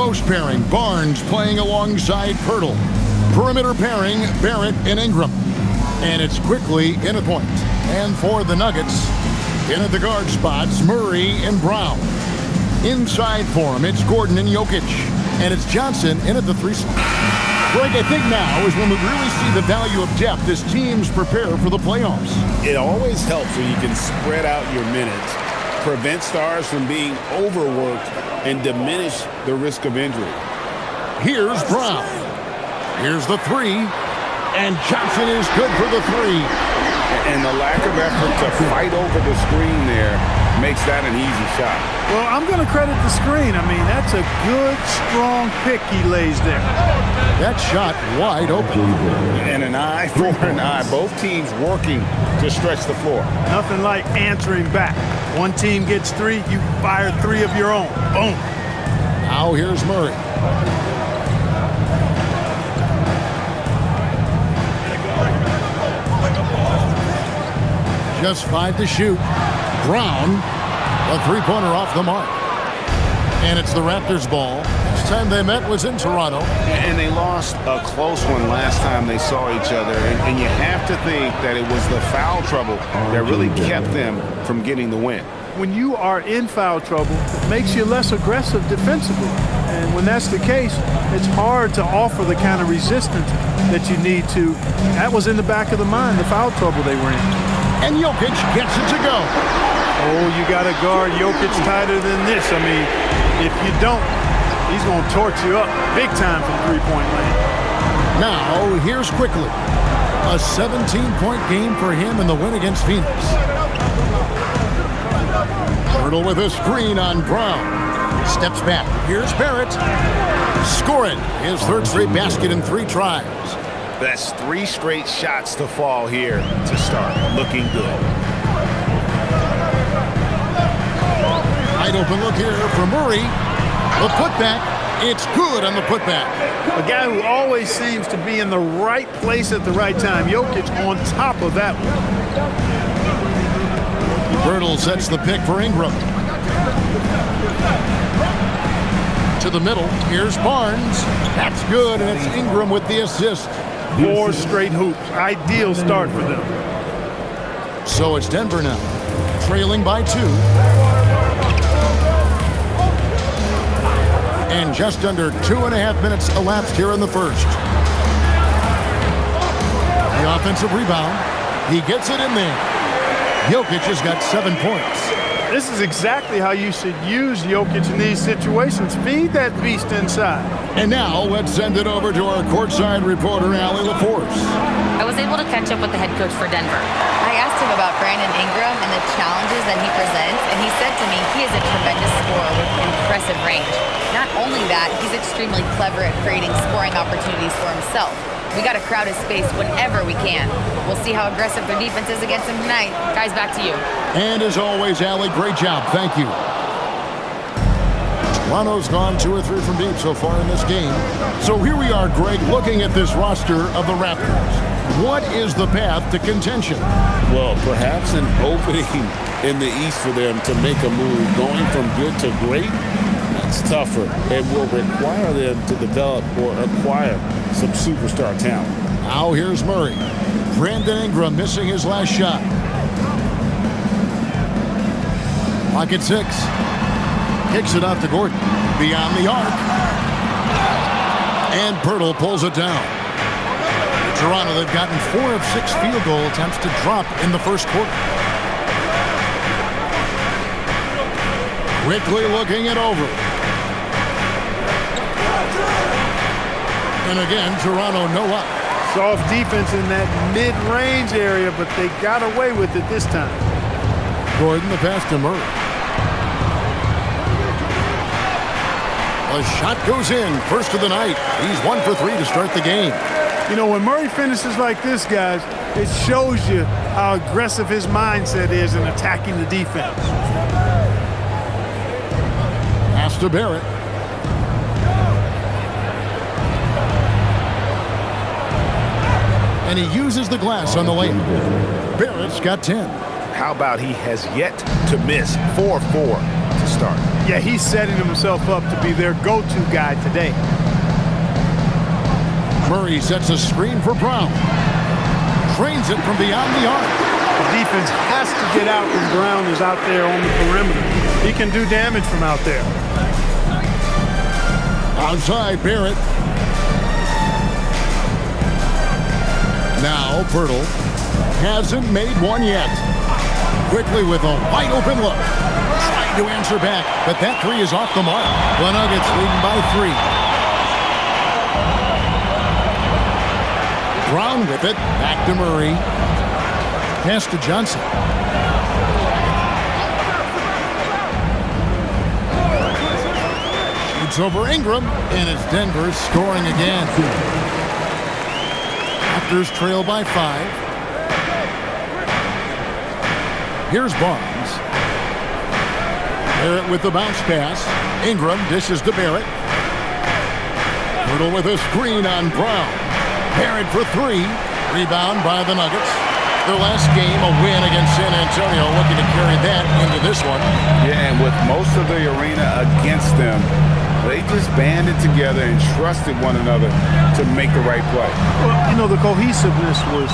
Post pairing, Barnes playing alongside Pirtle. Perimeter pairing, Barrett and Ingram. And it's quickly in a point. And for the Nuggets, in at the guard spots, Murray and Brown. Inside for him, it's Gordon and Jokic. And it's Johnson in at the three spot. Greg, I think now is when we really see the value of depth as teams prepare for the playoffs. It always helps when you can spread out your minutes, prevent stars from being overworked, and diminish the risk of injury. Here's Brown. Here's the three. And Johnson is good for the three. And the lack of effort to fight over the screen there makes that an easy shot. Well, I'm going to credit the screen. I mean, that's a good, strong pick he lays there. That shot wide open. And an eye for an eye. Both teams working to stretch the floor. Nothing like answering back. One team gets three, you fire three of your own. Boom. Now here's Murray. Just 5 to shoot. Brown, a three-pointer off the mark. And it's the Raptors' ball. Last time they met was in Toronto. And they lost a close one last time they saw each other. And you have to think that it was the foul trouble that really kept them from getting the win. When you are in foul trouble, it makes you less aggressive defensively. And when that's the case, it's hard to offer the kind of resistance that you need to. That was in the back of the mind, the foul trouble they were in. And Jokic gets it to go. Oh, you got to guard Jokic tighter than this. I mean, if you don't, he's going to torch you up big time from three-point land. Now, here's quickly. A 17-point game for him in the win against Phoenix. Pirtle with a screen on Brown. Steps back. Here's Barrett. Scoring his third straight basket in 3 tries. That's 3 straight shots to fall here to start. Looking good. Wide open look here for Murray. The putback. It's good on the putback. A guy who always seems to be in the right place at the right time. Jokic on top of that one. Pirtle sets the pick for Ingram. To the middle. Here's Barnes. That's good, and it's Ingram with the assist. 4 straight hoops. Ideal start for them. So it's Denver now, trailing by 2. And just under 2.5 minutes elapsed here in the first. The offensive rebound. He gets it in there. Jokic has got 7 points. This is exactly how you should use Jokic in these situations. Feed that beast inside. And now let's send it over to our courtside reporter, Allie LaForce. I was able to catch up with the head coach for Denver. I asked him about Brandon Ingram and the challenges that he presents, and he said to me he is a tremendous scorer with impressive range. Not only that, he's extremely clever at creating scoring opportunities for himself. We got to crowd his space whenever we can. We'll see how aggressive their defense is against him tonight. Guys, back to you. And as always, Allie, great job. Thank you. Toronto's gone 2 or 3 from deep so far in this game. So here we are, Greg, looking at this roster of the Raptors. What is the path to contention? Well, perhaps an opening in the East for them to make a move. Going from good to great, that's tougher. It will require them to develop or acquire some superstar talent. Now here's Murray. Brandon Ingram missing his last shot. Clock at 6. Kicks it out to Gordon. Beyond the arc. And Pirtle pulls it down. Toronto, they've gotten 4 of 6 field goal attempts to drop in the first quarter. Quickly looking it over. And again, Toronto no up. Soft defense in that mid-range area, but they got away with it this time. Gordon, the pass to Murray. A shot goes in, first of the night. He's 1 for 3 to start the game. You know, when Murray finishes like this, guys, it shows you how aggressive his mindset is in attacking the defense. Pass to Barrett. And he uses the glass on the layup. Barrett's got 10. How about he has yet to miss 4-4 to start? Yeah, he's setting himself up to be their go-to guy today. Murray sets a screen for Brown. Trains it from beyond the arc. The defense has to get out when Brown is out there on the perimeter. He can do damage from out there. Outside, Barrett. Now, Pirtle hasn't made one yet. Quickly with a wide open look. Trying to answer back, but that three is off the mark. The Nuggets leading by 3. Brown with it. Back to Murray. Pass to Johnson. Shoots over Ingram, and it's Denver scoring again. Raptors trail by 5. Here's Barnes. Barrett with the bounce pass. Ingram dishes to Barrett. Pirtle with a screen on Brown. Barrett for 3. Rebound by the Nuggets. Their last game, a win against San Antonio, looking to carry that into this one. Yeah, and with most of the arena against them, they just banded together and trusted one another to make the right play. Well, you know, the cohesiveness was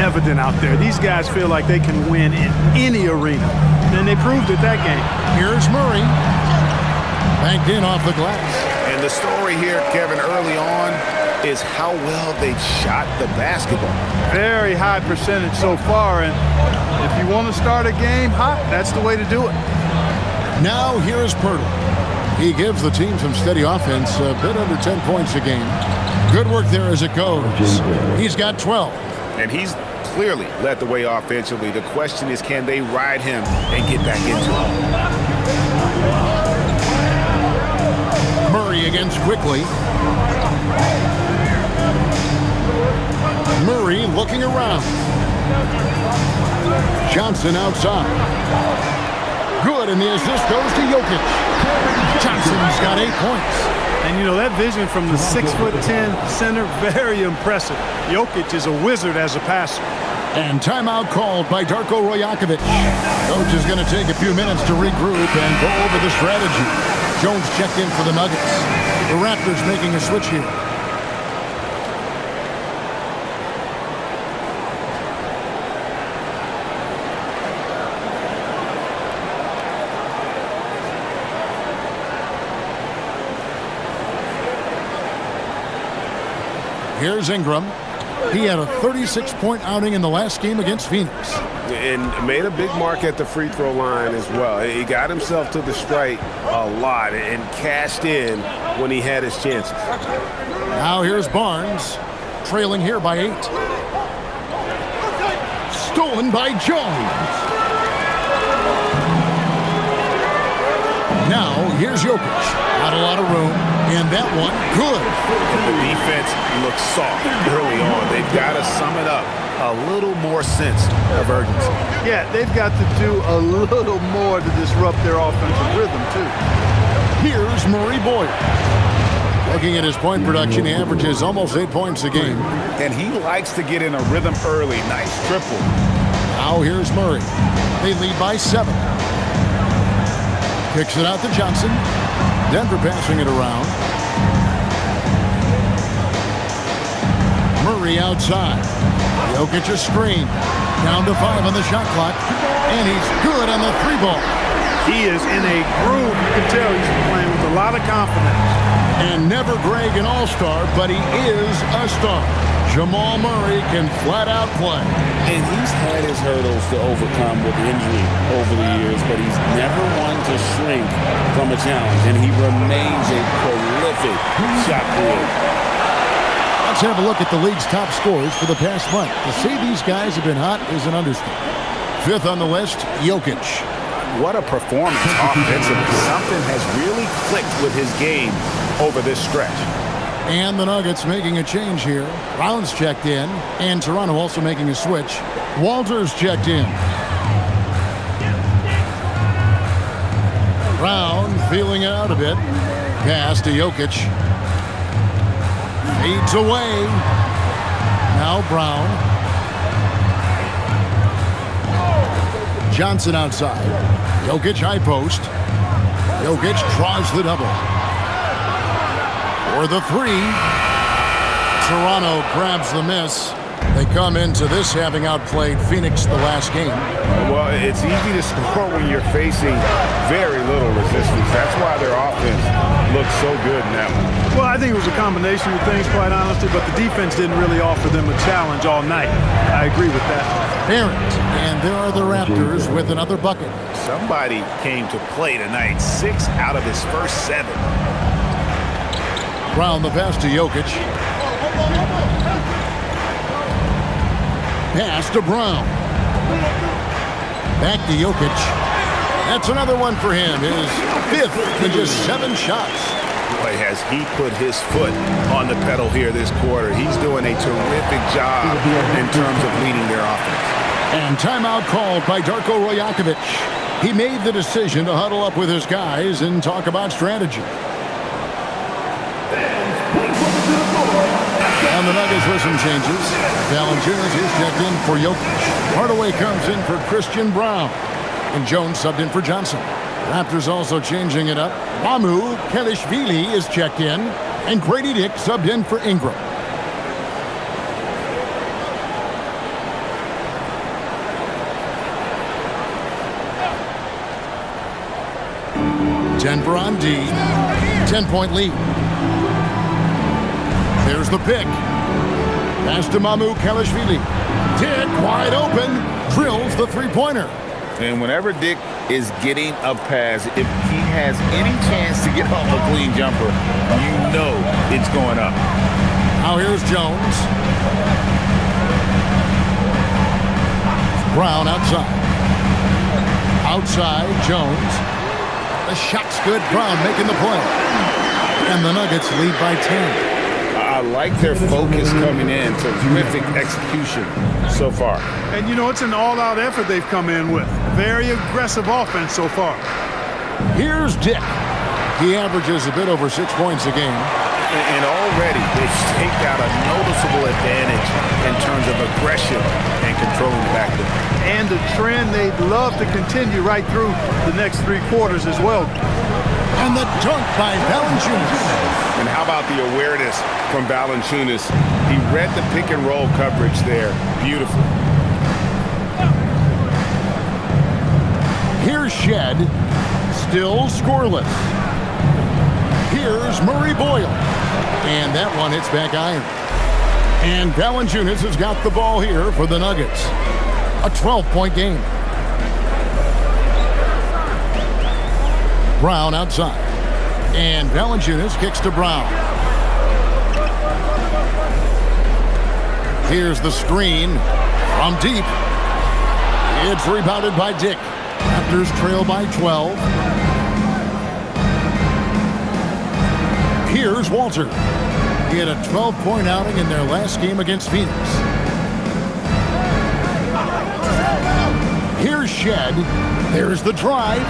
evident out there. These guys feel like they can win in any arena, and they proved it that game. Here's Murray. Banked in off the glass. And the story here, Kevin, early on, is how well they've shot the basketball. Very high percentage so far, and if you want to start a game hot, that's the way to do it. Now here's Pirtle. He gives the team some steady offense, a bit under 10 points a game. Good work there as it goes. He's got 12. And he's clearly led the way offensively. The question is, can they ride him and get back into it? Murray against Quickly. Murray looking around. Johnson outside. Good, and the assist goes to Jokic. Johnson's got 8 points. And, you know, that vision from the 6'10" center, very impressive. Jokic is a wizard as a passer. And timeout called by Darko Rajakovic. Coach is going to take a few minutes to regroup and go over the strategy. Jones checked in for the Nuggets. The Raptors making a switch here. Here's Ingram. He had a 36-point outing in the last game against Phoenix. And made a big mark at the free throw line as well. He got himself to the stripe a lot and cashed in when he had his chances. Now here's Barnes, trailing here by 8. Stolen by Jones. Now here's Jokic. Not a lot of room. And that one, good. The defense looks soft early on. They've got to sum it up. A little more sense of urgency. Yeah, they've got to do a little more to disrupt their offensive rhythm, too. Here's Murray Boyd. Looking at his point production, he averages almost 8 points a game. And he likes to get in a rhythm early. Nice triple. Now here's Murray. They lead by 7. Kicks it out to Johnson. Denver passing it around. Murray outside. Jokic a screen. Down to 5 on the shot clock. And he's good on the 3-ball. He is in a groove. You can tell he's playing with a lot of confidence. And never Greg an all-star, but he is a star. Jamal Murray can flat out play. And he's had his hurdles to overcome with injury over the years, but he's never one to shrink from a challenge, and he remains a prolific shot creator. Let's have a look at the league's top scorers for the past month. To say these guys have been hot is an understatement. 5th on the list, Jokic. What a performance offensively. Something has really clicked with his game over this stretch. And the Nuggets making a change here. Brown's checked in, and Toronto also making a switch. Walters checked in. Brown feeling it out a bit. Pass to Jokic. Fades away. Now Brown. Johnson outside. Jokic high post. Jokic draws the double. For the three. Toronto grabs the miss. They come into this having outplayed Phoenix the last game. Well, it's easy to score when you're facing very little resistance. That's why their offense looks so good in that one. Well, I think it was a combination of things, quite honestly, but the defense didn't really offer them a challenge all night. I agree with that. Barrett, and there are the Raptors with another bucket. Somebody came to play tonight. 6 out of his first 7. Brown the pass to Jokic. Pass to Brown. Back to Jokic. That's another one for him. His 5th in just 7 shots. Boy, has he put his foot on the pedal here this quarter. He's doing a terrific job in terms of leading their offense. And timeout called by Darko Rajakovic. He made the decision to huddle up with his guys and talk about strategy. And the Nuggets with some changes. Valanciunas is checked in for Jokic. Hardaway comes in for Christian Brown. And Jones subbed in for Johnson. Raptors also changing it up. Mamu Kelishvili is checked in. And Grady Dick subbed in for Ingram. Denver on D. 10-point lead. There's the pick. Pass to Mamu Kelishvili. Dick wide open. Drills the three-pointer. And whenever Dick is getting a pass, if he has any chance to get off a clean jumper, you know it's going up. Now here's Jones. Brown outside. Outside, Jones. The shot's good. Brown making the play. And the Nuggets lead by 10. I like their focus coming in. Terrific execution so far. And, you know, it's an all-out effort they've come in with. Very aggressive offense so far. Here's Dick. He averages a bit over 6 points a game. And already they've staked out a noticeable advantage in terms of aggression and controlling the backcourt. And a trend they'd love to continue right through the next 3 quarters as well. And the dunk by Valanciunas. And how about the awareness from Valanciunas? He read the pick and roll coverage there beautifully. Here's Shed, still scoreless. Here's Murray Boyle. And that one hits back iron. And Valanciunas has got the ball here for the Nuggets. A 12-point game. Brown outside. And Valanciunas kicks to Brown. Here's the screen from deep. It's rebounded by Dick. Raptors trail by 12. Here's Walter. He had a 12-point outing in their last game against Phoenix. Here's Shed. There's the drive.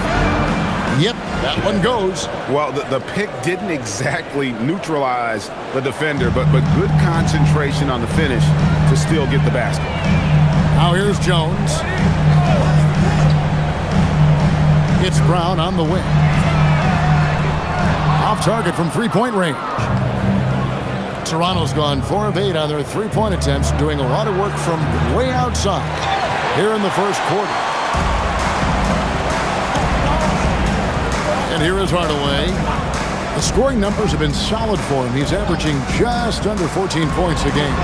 Yep, that one goes. Well, the pick didn't exactly neutralize the defender, but good concentration on the finish to still get the basket. Now here's Jones. It's Brown on the wing. Off target from three-point range. Toronto's gone 4 of 8 on their three-point attempts, doing a lot of work from way outside here in the first quarter. And here is Hardaway. The scoring numbers have been solid for him. He's averaging just under 14 points a game.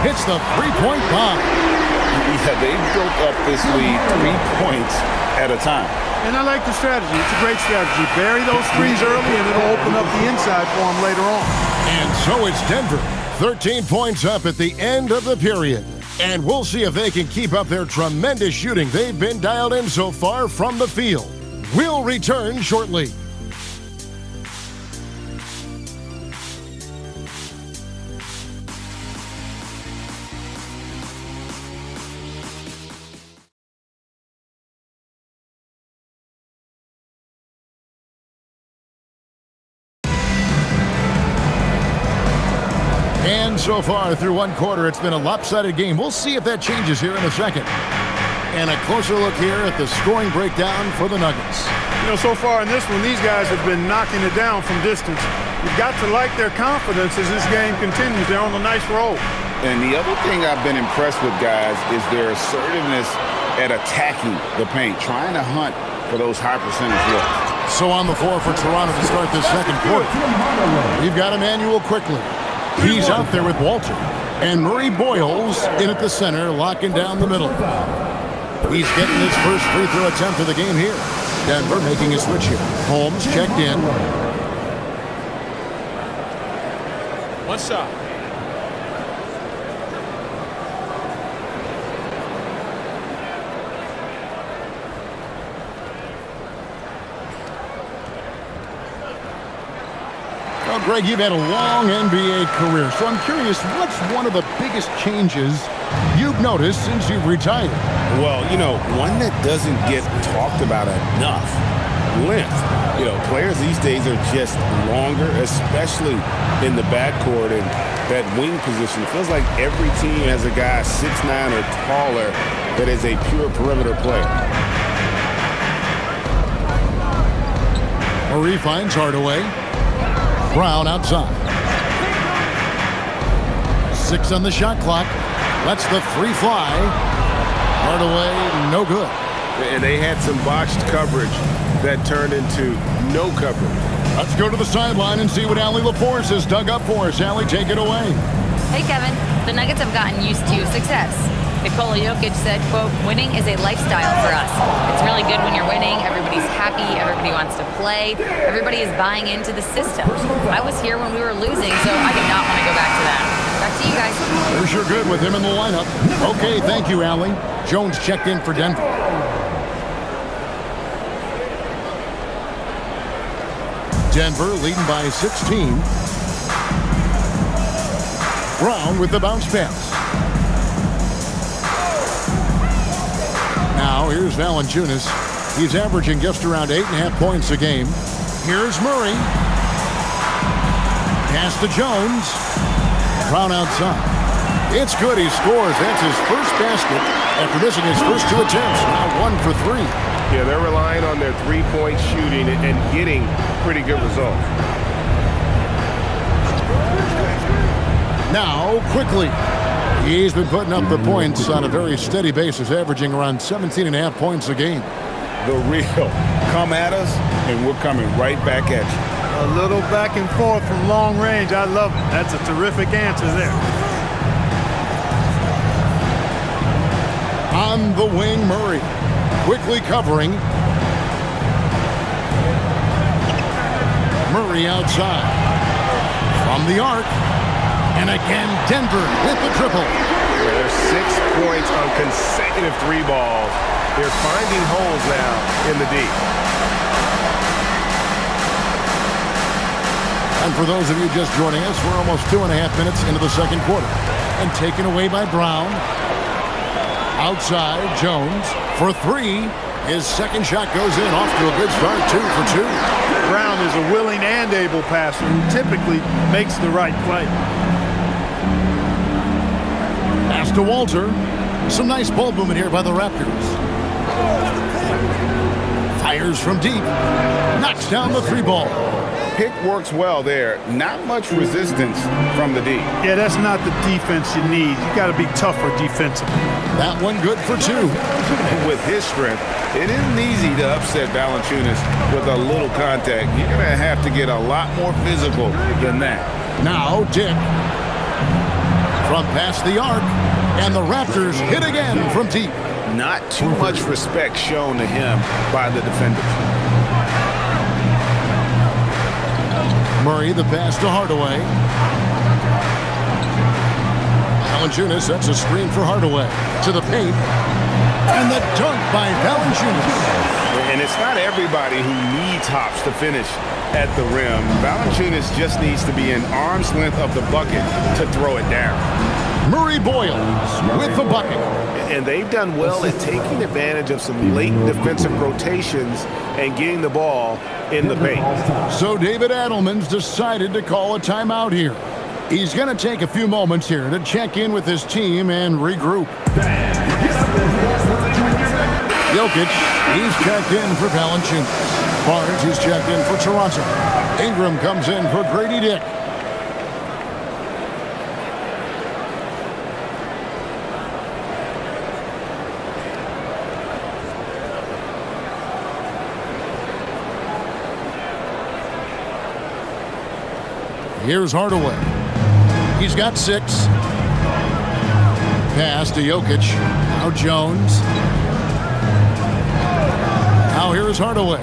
Hits the three-point bomb. Yeah, they built up this lead 3 points at a time. And I like the strategy. It's a great strategy. Bury those threes early, and it'll open up the inside for them later on. And so it's Denver. 13 points up at the end of the period. And we'll see if they can keep up their tremendous shooting they've been dialed in so far from the field. We'll return shortly. And so far through one quarter, it's been a lopsided game. We'll see if that changes here in a second. And a closer look here at the scoring breakdown for the Nuggets. So far in this one, these guys have been knocking it down from distance. You've got to like their confidence as this game continues. They're on a nice roll. And the other thing I've been impressed with, guys, is their assertiveness at attacking the paint, trying to hunt for those high percentage looks. So on the floor for Toronto to start this second quarter, we've got Emmanuel quickly. He's out there with Walter. And Murray Boyles in at the center, locking down the middle. He's getting his first free throw attempt of the game here. Denver making a switch here. Holmes checked in. One shot. Well, Greg, you've had a long NBA career, so I'm curious, what's one of the biggest changes you've noticed since you've retired? Well, one that doesn't get talked about enough, length. Players these days are just longer, especially in the backcourt and that wing position. It feels like every team has a guy 6'9" or taller that is a pure perimeter player. Murray finds Hardaway. Brown outside. 6 on the shot clock. Lets the three fly. Hardaway, no good. And they had some botched coverage that turned into no coverage. Let's go to the sideline and see what Allie LaForce has dug up for us. Allie, take it away. Hey, Kevin. The Nuggets have gotten used to success. Nikola Jokic said, quote, winning is a lifestyle for us. It's really good when you're winning. Everybody's happy. Everybody wants to play. Everybody is buying into the system. I was here when we were losing, so I do not want to go back to that. Back to you guys. They're sure good with him in the lineup. Okay, thank you, Allie. Jones checked in for Denver. Denver leading by 16. Brown with the bounce pass. Now, here's Valanciunas. He's averaging just around 8.5 points a game. Here's Murray. Pass to Jones. Brown outside. It's good. He scores. That's his first basket after missing his first 2 attempts. Now 1 for 3. Yeah, they're relying on their three-point shooting and getting pretty good results. Now, quickly. He's been putting up the points on a very steady basis, averaging around 17.5 points a game. The real. Come at us, and we're coming right back at you. A little back and forth from long range. I love it. That's a terrific answer there. On the wing, Murray. Quickly covering. Murray outside. From the arc. And again, Denver with the triple. There's 6 points on consecutive 3 balls. They're finding holes now in the D. And for those of you just joining us, we're almost 2.5 minutes into the second quarter. And taken away by Brown. Outside, Jones for 3. His second shot goes in, off to a good start, 2 for 2. Brown is a willing and able passer who typically makes the right play. Pass to Walter. Some nice ball movement here by the Raptors. Fires from deep. Knocks down the 3 ball. Pick works well there. Not much resistance from the D. Yeah, that's not the defense you need. You got to be tougher defensively. That one good for 2. With his strength, it isn't easy to upset Valanciunas with a little contact. You're going to have to get a lot more physical than that. Now Dick. From past the arc. And the Raptors hit again from deep. Not too much respect shown to him by the defenders. Murray, the pass to Hardaway. Valanciunas sets a screen for Hardaway. To the paint. And the dunk by Valanciunas. And it's not everybody who needs hops to finish at the rim. Valanciunas just needs to be an arm's length of the bucket to throw it down. Murray Boyles with the bucket. And they've done well at taking advantage of some late defensive rotations and getting the ball in the paint. So David Adelman's decided to call a timeout here. He's going to take a few moments here to check in with his team and regroup. Jokic, he's checked in for Valanciunas. Barnes, who's checked in for Toronto. Ingram comes in for Grady Dick. Here's Hardaway. He's got 6. Pass to Jokic. Now Jones. Now here's Hardaway.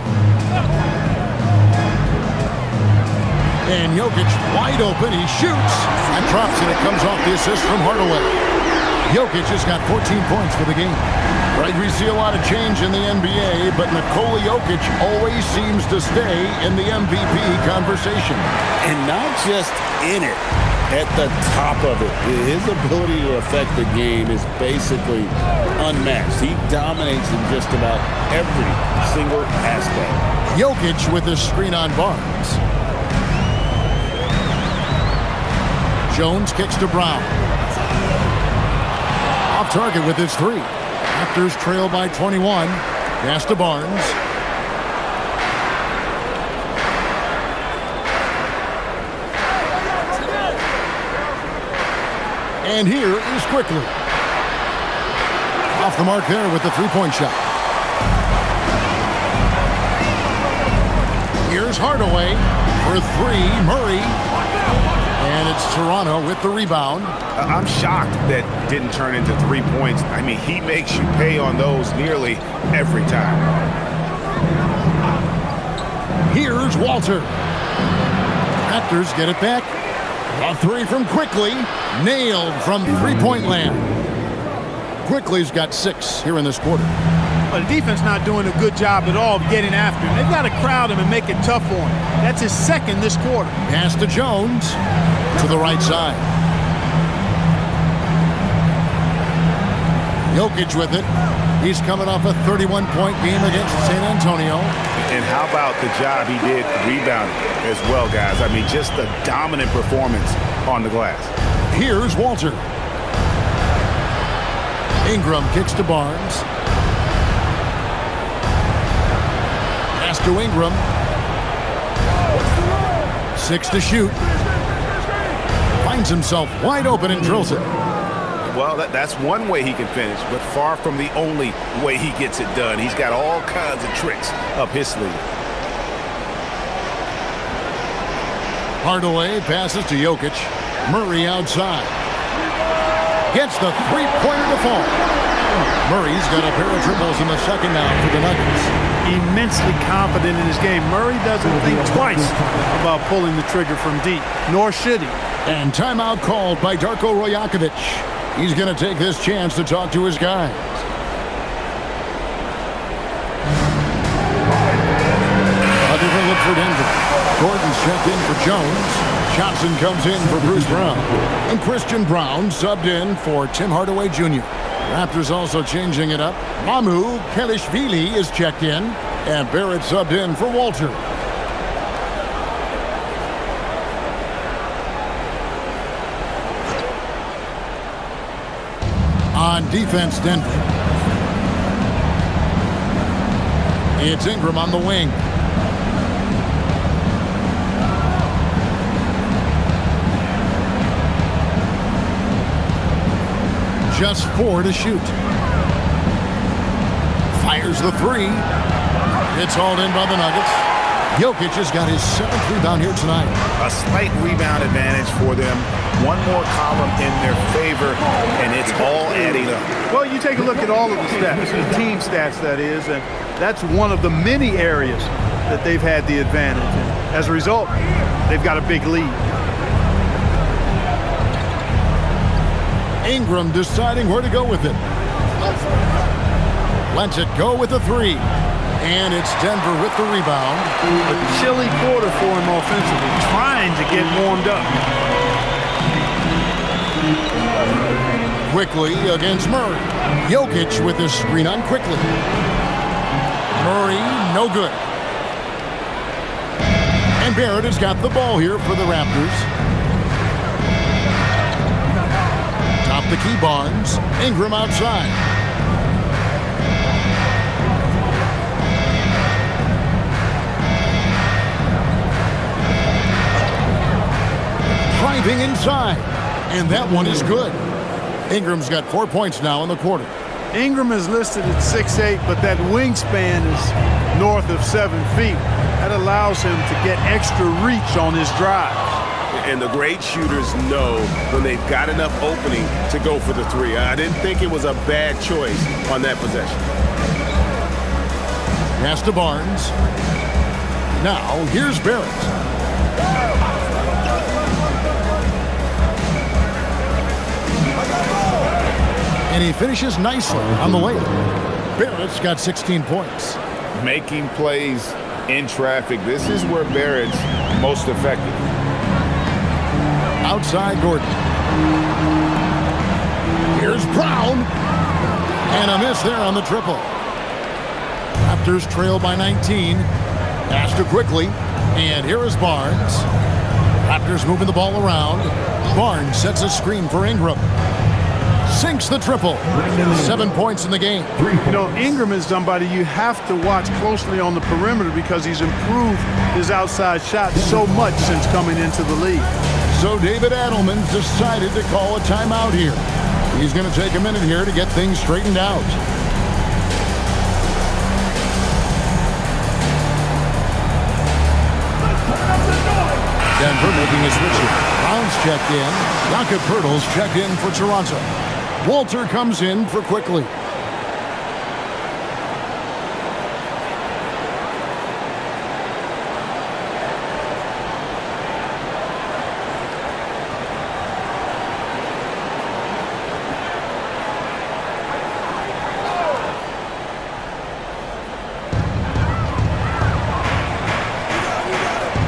And Jokic wide open. He shoots and drops it. It comes off the assist from Hardaway. Jokic has got 14 points for the game. Right, we see a lot of change in the NBA, but Nikola Jokic always seems to stay in the MVP conversation. And not just in it, at the top of it. His ability to affect the game is basically unmatched. He dominates in just about every single aspect. Jokic with his screen on Barnes. Jones kicks to Brown. Off target with his 3. Raptors trail by 21. Pass to Barnes. And here is Quickly. Off the mark there with the three-point shot. Here's Hardaway for 3. Murray. And it's Toronto with the rebound. I'm shocked that didn't turn into 3 points. I mean, he makes you pay on those nearly every time. Here's Walter. Raptors get it back. A 3 from Quickly. Nailed from three-point land. Quickly's got 6 here in this quarter. Well, the defense not doing a good job at all of getting after him. They've got to crowd him and make it tough for him. That's his 2nd this quarter. Pass to Jones to the right side. Jokic with it. He's coming off a 31-point game against San Antonio. And how about the job he did rebounding as well, guys? I mean, just a dominant performance on the glass. Here's Walter. Ingram kicks to Barnes. Pass to Ingram. 6 to shoot. Finds himself wide open and drills it. Well, that's one way he can finish, but far from the only way he gets it done. He's got all kinds of tricks up his sleeve. Hardaway passes to Jokic. Murray outside. Gets the three-pointer to fall. Murray's got a pair of triples in the second now for the Nuggets. Immensely confident in his game. Murray doesn't think twice about pulling the trigger from deep, nor should he. And timeout called by Darko Rajakovic. He's going to take this chance to talk to his guys. A different look for Denver. Gordon's checked in for Jones. Johnson comes in for Bruce Brown. And Christian Brown subbed in for Tim Hardaway Jr. Raptors also changing it up. Mamu Kelishvili is checked in. And Barrett subbed in for Walter. On defense, Denver. It's Ingram on the wing. Just 4 to shoot. Fires the 3. It's hauled in by the Nuggets. Jokic has got his 7th rebound here tonight. A slight rebound advantage for them. One more column in their favor, and it's all adding up. Well, you take a look at all of the stats, the team stats, that is, and that's one of the many areas that they've had the advantage. And as a result, they've got a big lead. Ingram deciding where to go with it. Lets it go with the 3. And it's Denver with the rebound. A chilly quarter for him offensively, trying to get warmed up. Quickly against Murray. Jokic with his screen on Quickly. Murray, no good. And Barrett has got the ball here for the Raptors. Top the key, Barnes. Ingram outside. Driving inside. And that one is good. Ingram's got 4 points now in the quarter. Ingram is listed at 6'8", but that wingspan is north of 7 feet. That allows him to get extra reach on his drive. And the great shooters know when they've got enough opening to go for the three. I didn't think it was a bad choice on that possession. Pass to Barnes. Now, here's Barrett. And he finishes nicely on the layup. Barrett's got 16 points. Making plays in traffic. This is where Barrett's most effective. Outside Gordon. Here's Brown. And a miss there on the triple. Raptors trail by 19. Pass to quickly. And here is Barnes. Raptors moving the ball around. Barnes sets a screen for Ingram. Sinks the triple. 7 points in the game. You know, Ingram is somebody you have to watch closely on the perimeter because he's improved his outside shot so much since coming into the league. So David Adelman's decided to call a timeout here. He's going to take a minute here to get things straightened out. Denver making a switch here. Brown's checked in. Jakob Poeltl's checked in for Toronto. Walter comes in for Quickly.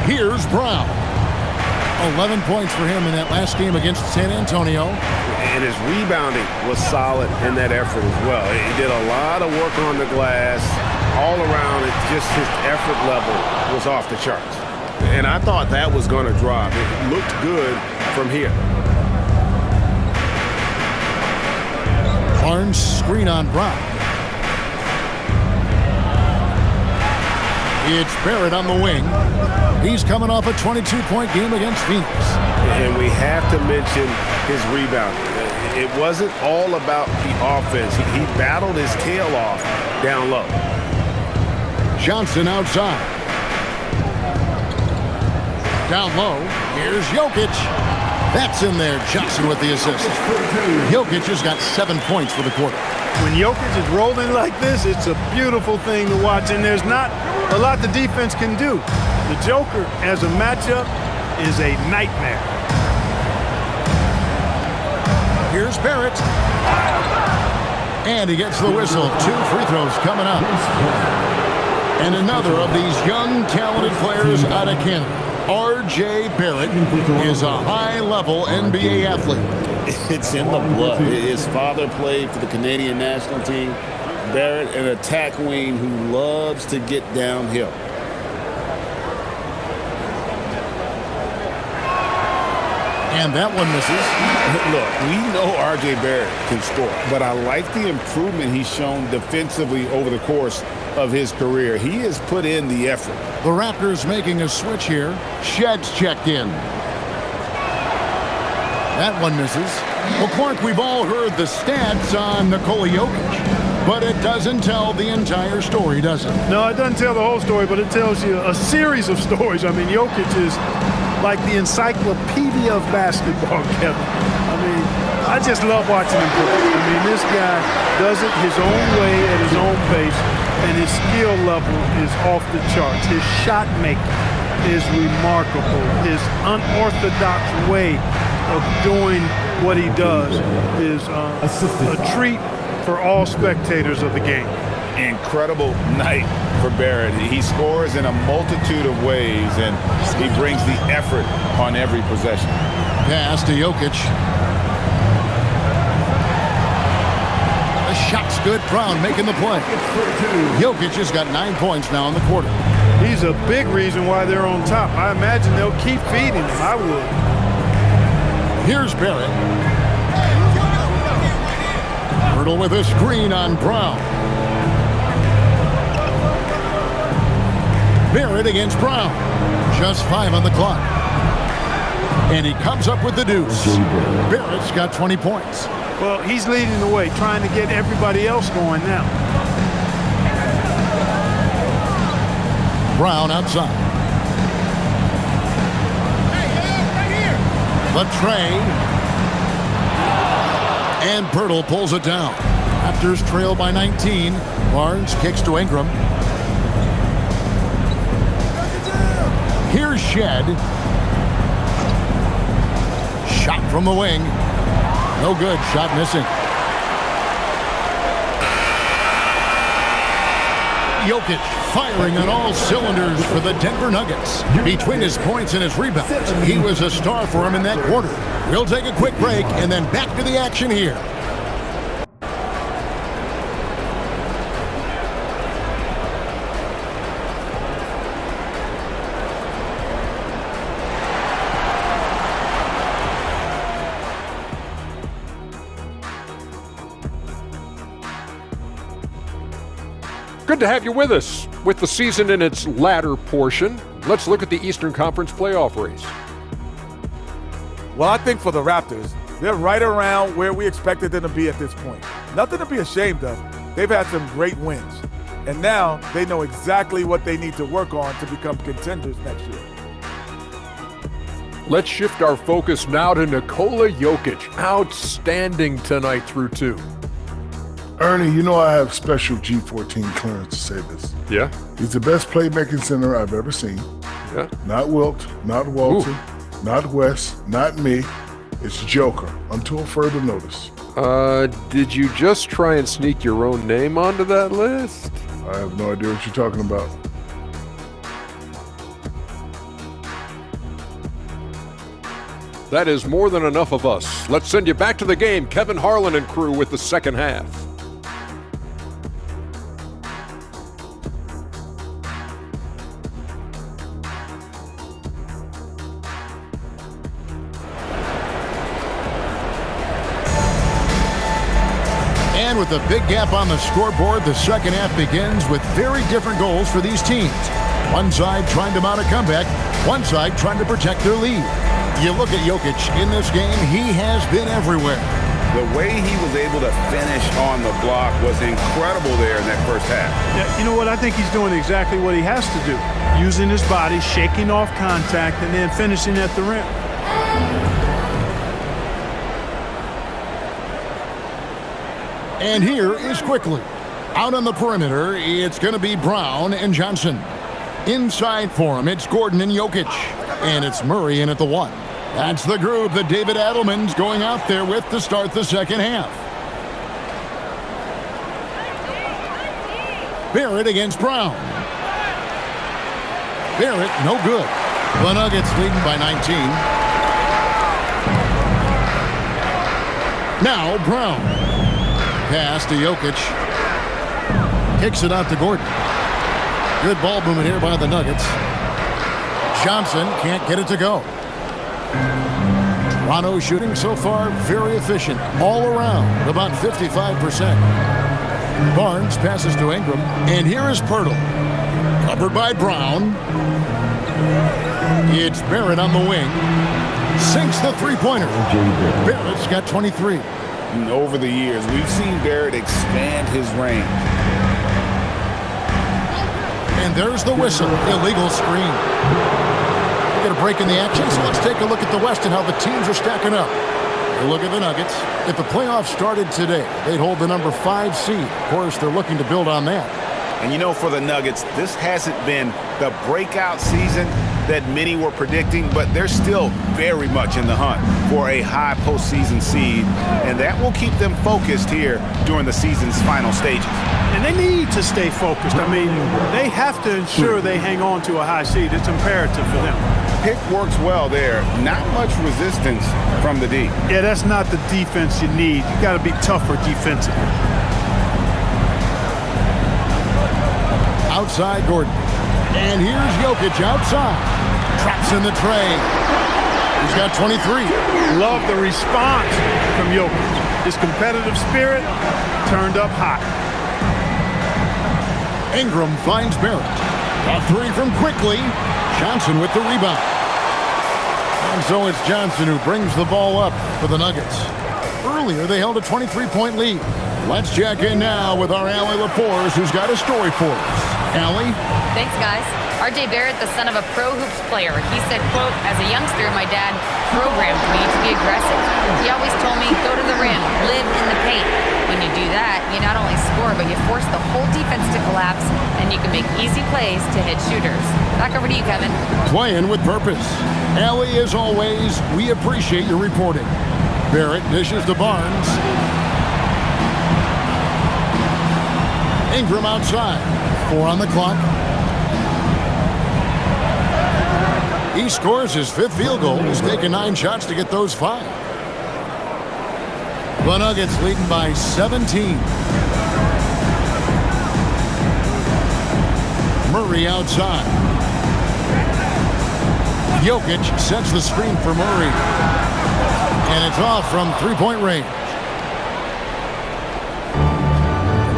Here's Brown. 11 points for him in that last game against San Antonio. And his rebounding was solid in that effort as well. He did a lot of work on the glass. All around, it just his effort level was off the charts. And I thought that was going to drop. It looked good from here. Barnes screen on Brown. It's Barrett on the wing. He's coming off a 22-point game against Phoenix. And we have to mention his rebounding. It wasn't all about the offense. He battled his tail off down low. Johnson outside. Down low, here's Jokic. That's in there. Johnson with the assist. Jokic has got 7 points for the quarter. When Jokic is rolling like this, it's a beautiful thing to watch, and there's not a lot the defense can do. The Joker, as a matchup, is a nightmare. Here's Barrett. And he gets the whistle. 2 free throws coming up. And another of these young, talented players out of Canada. R.J. Barrett is a high-level NBA athlete. It's in the blood. His father played for the Canadian national team. Barrett, an attack wing who loves to get downhill. And that one misses. Look, we know R.J. Barrett can score, but I like the improvement he's shown defensively over the course of his career. He has put in the effort. The Raptors making a switch here. Shedd's checked in. That one misses. Well, Clark, we've all heard the stats on Nikola Jokic, but it doesn't tell the entire story, does it? No, it doesn't tell the whole story, but it tells you a series of stories. I mean, Jokic is like the encyclopedia of basketball, Kevin. I mean, I just love watching him play. I mean, this guy does it his own way at his own pace, and his skill level is off the charts. His shot making is remarkable. His unorthodox way of doing what he does is a treat for all spectators of the game. Incredible night for Barrett. He scores in a multitude of ways, and he brings the effort on every possession. Pass to Jokic. The shot's good. Brown making the play. Jokic has got 9 points now in the quarter. He's a big reason why they're on top. I imagine they'll keep feeding him. I would. Here's Barrett. Poeltl with a screen on Brown. Barrett against Brown. Just 5 on the clock. And he comes up with the deuce. Barrett's got 20 points. Well, he's leading the way, trying to get everybody else going now. Brown outside. The tray. And Pirtle pulls it down. Raptors trail by 19. Barnes kicks to Ingram. Here's Shed. Shot from the wing. No good. Shot missing. Jokic firing on all cylinders for the Denver Nuggets. Between his points and his rebounds, he was a star for him in that quarter. We'll take a quick break and then back to the action here. Good to have you with us. With the season in its latter portion, let's look at the Eastern Conference playoff race. Well, I think for the Raptors, they're right around where we expected them to be at this point. Nothing to be ashamed of. They've had some great wins. And now they know exactly what they need to work on to become contenders next year. Let's shift our focus now to Nikola Jokic. Outstanding tonight through 2. Ernie, you know I have special G14 clearance to say this. Yeah? He's the best playmaking center I've ever seen. Yeah? Not Wilt, not Walton, not Wes, not me. It's Joker, until further notice. Did you just try and sneak your own name onto that list? I have no idea what you're talking about. That is more than enough of us. Let's send you back to the game. Kevin Harlan and crew with the second half. And with a big gap on the scoreboard, the second half begins with very different goals for these teams. One side trying to mount a comeback, one side trying to protect their lead. You look at Jokic in this game, he has been everywhere. The way he was able to finish on the block was incredible there in that first half. Yeah, you know what? I think he's doing exactly what he has to do. Using his body, shaking off contact, and then finishing at the rim. And here is Quickly. Out on the perimeter, it's going to be Brown and Johnson. Inside for him, it's Gordon and Jokic. And it's Murray in at the 1. That's the group that David Adelman's going out there with to start the second half. Barrett against Brown. Barrett, no good. The Nuggets leading by 19. Now Brown. Pass to Jokic. Kicks it out to Gordon. Good ball movement here by the Nuggets. Johnson can't get it to go. Toronto shooting so far very efficient all around, about 55%. Barnes passes to Ingram, and here is Pirtle. Covered by Brown. It's Barrett on the wing. Sinks the three-pointer. Barrett's got 23. And over the years, we've seen Barrett expand his range. And there's the whistle. Illegal screen. We got a break in the action, so let's take a look at the West and how the teams are stacking up. Look at the Nuggets. If the playoffs started today, they'd hold the number 5 seed. Of course, they're looking to build on that. And you know, for the Nuggets, this hasn't been the breakout season that many were predicting, but they're still very much in the hunt for a high postseason seed, and that will keep them focused here during the season's final stages. And they need to stay focused. I mean, they have to ensure they hang on to a high seed. It's imperative for them. Pick works well there. Not much resistance from the D. Yeah, that's not the defense you need. You got to be tougher defensively. Outside Gordon. And here's Jokic outside. Traps in the tray. He's got 23. Love the response from Jokic. His competitive spirit turned up high. Ingram finds Barrett. A 3 from Quickly. Johnson with the rebound. And And so it's Johnson who brings the ball up for the Nuggets. Earlier, they held a 23-point lead. Let's check in now with our Allie LaForce, who's got a story for us. Allie? Thanks, guys. R.J. Barrett, the son of a pro hoops player. He said, quote, as a youngster, my dad programmed me to be aggressive. He always told me, go to the rim, live in the paint. When you do that, you not only score, but you force the whole defense to collapse, and you can make easy plays to hit shooters. Back over to you, Kevin. Playing with purpose. Allie, as always, we appreciate your reporting. Barrett dishes to Barnes. Ingram outside. 4 on the clock. He scores his 5th field goal. He's taken 9 shots to get those 5. The Nuggets leading by 17. Murray outside. Jokic sets the screen for Murray. And it's off from 3-point range.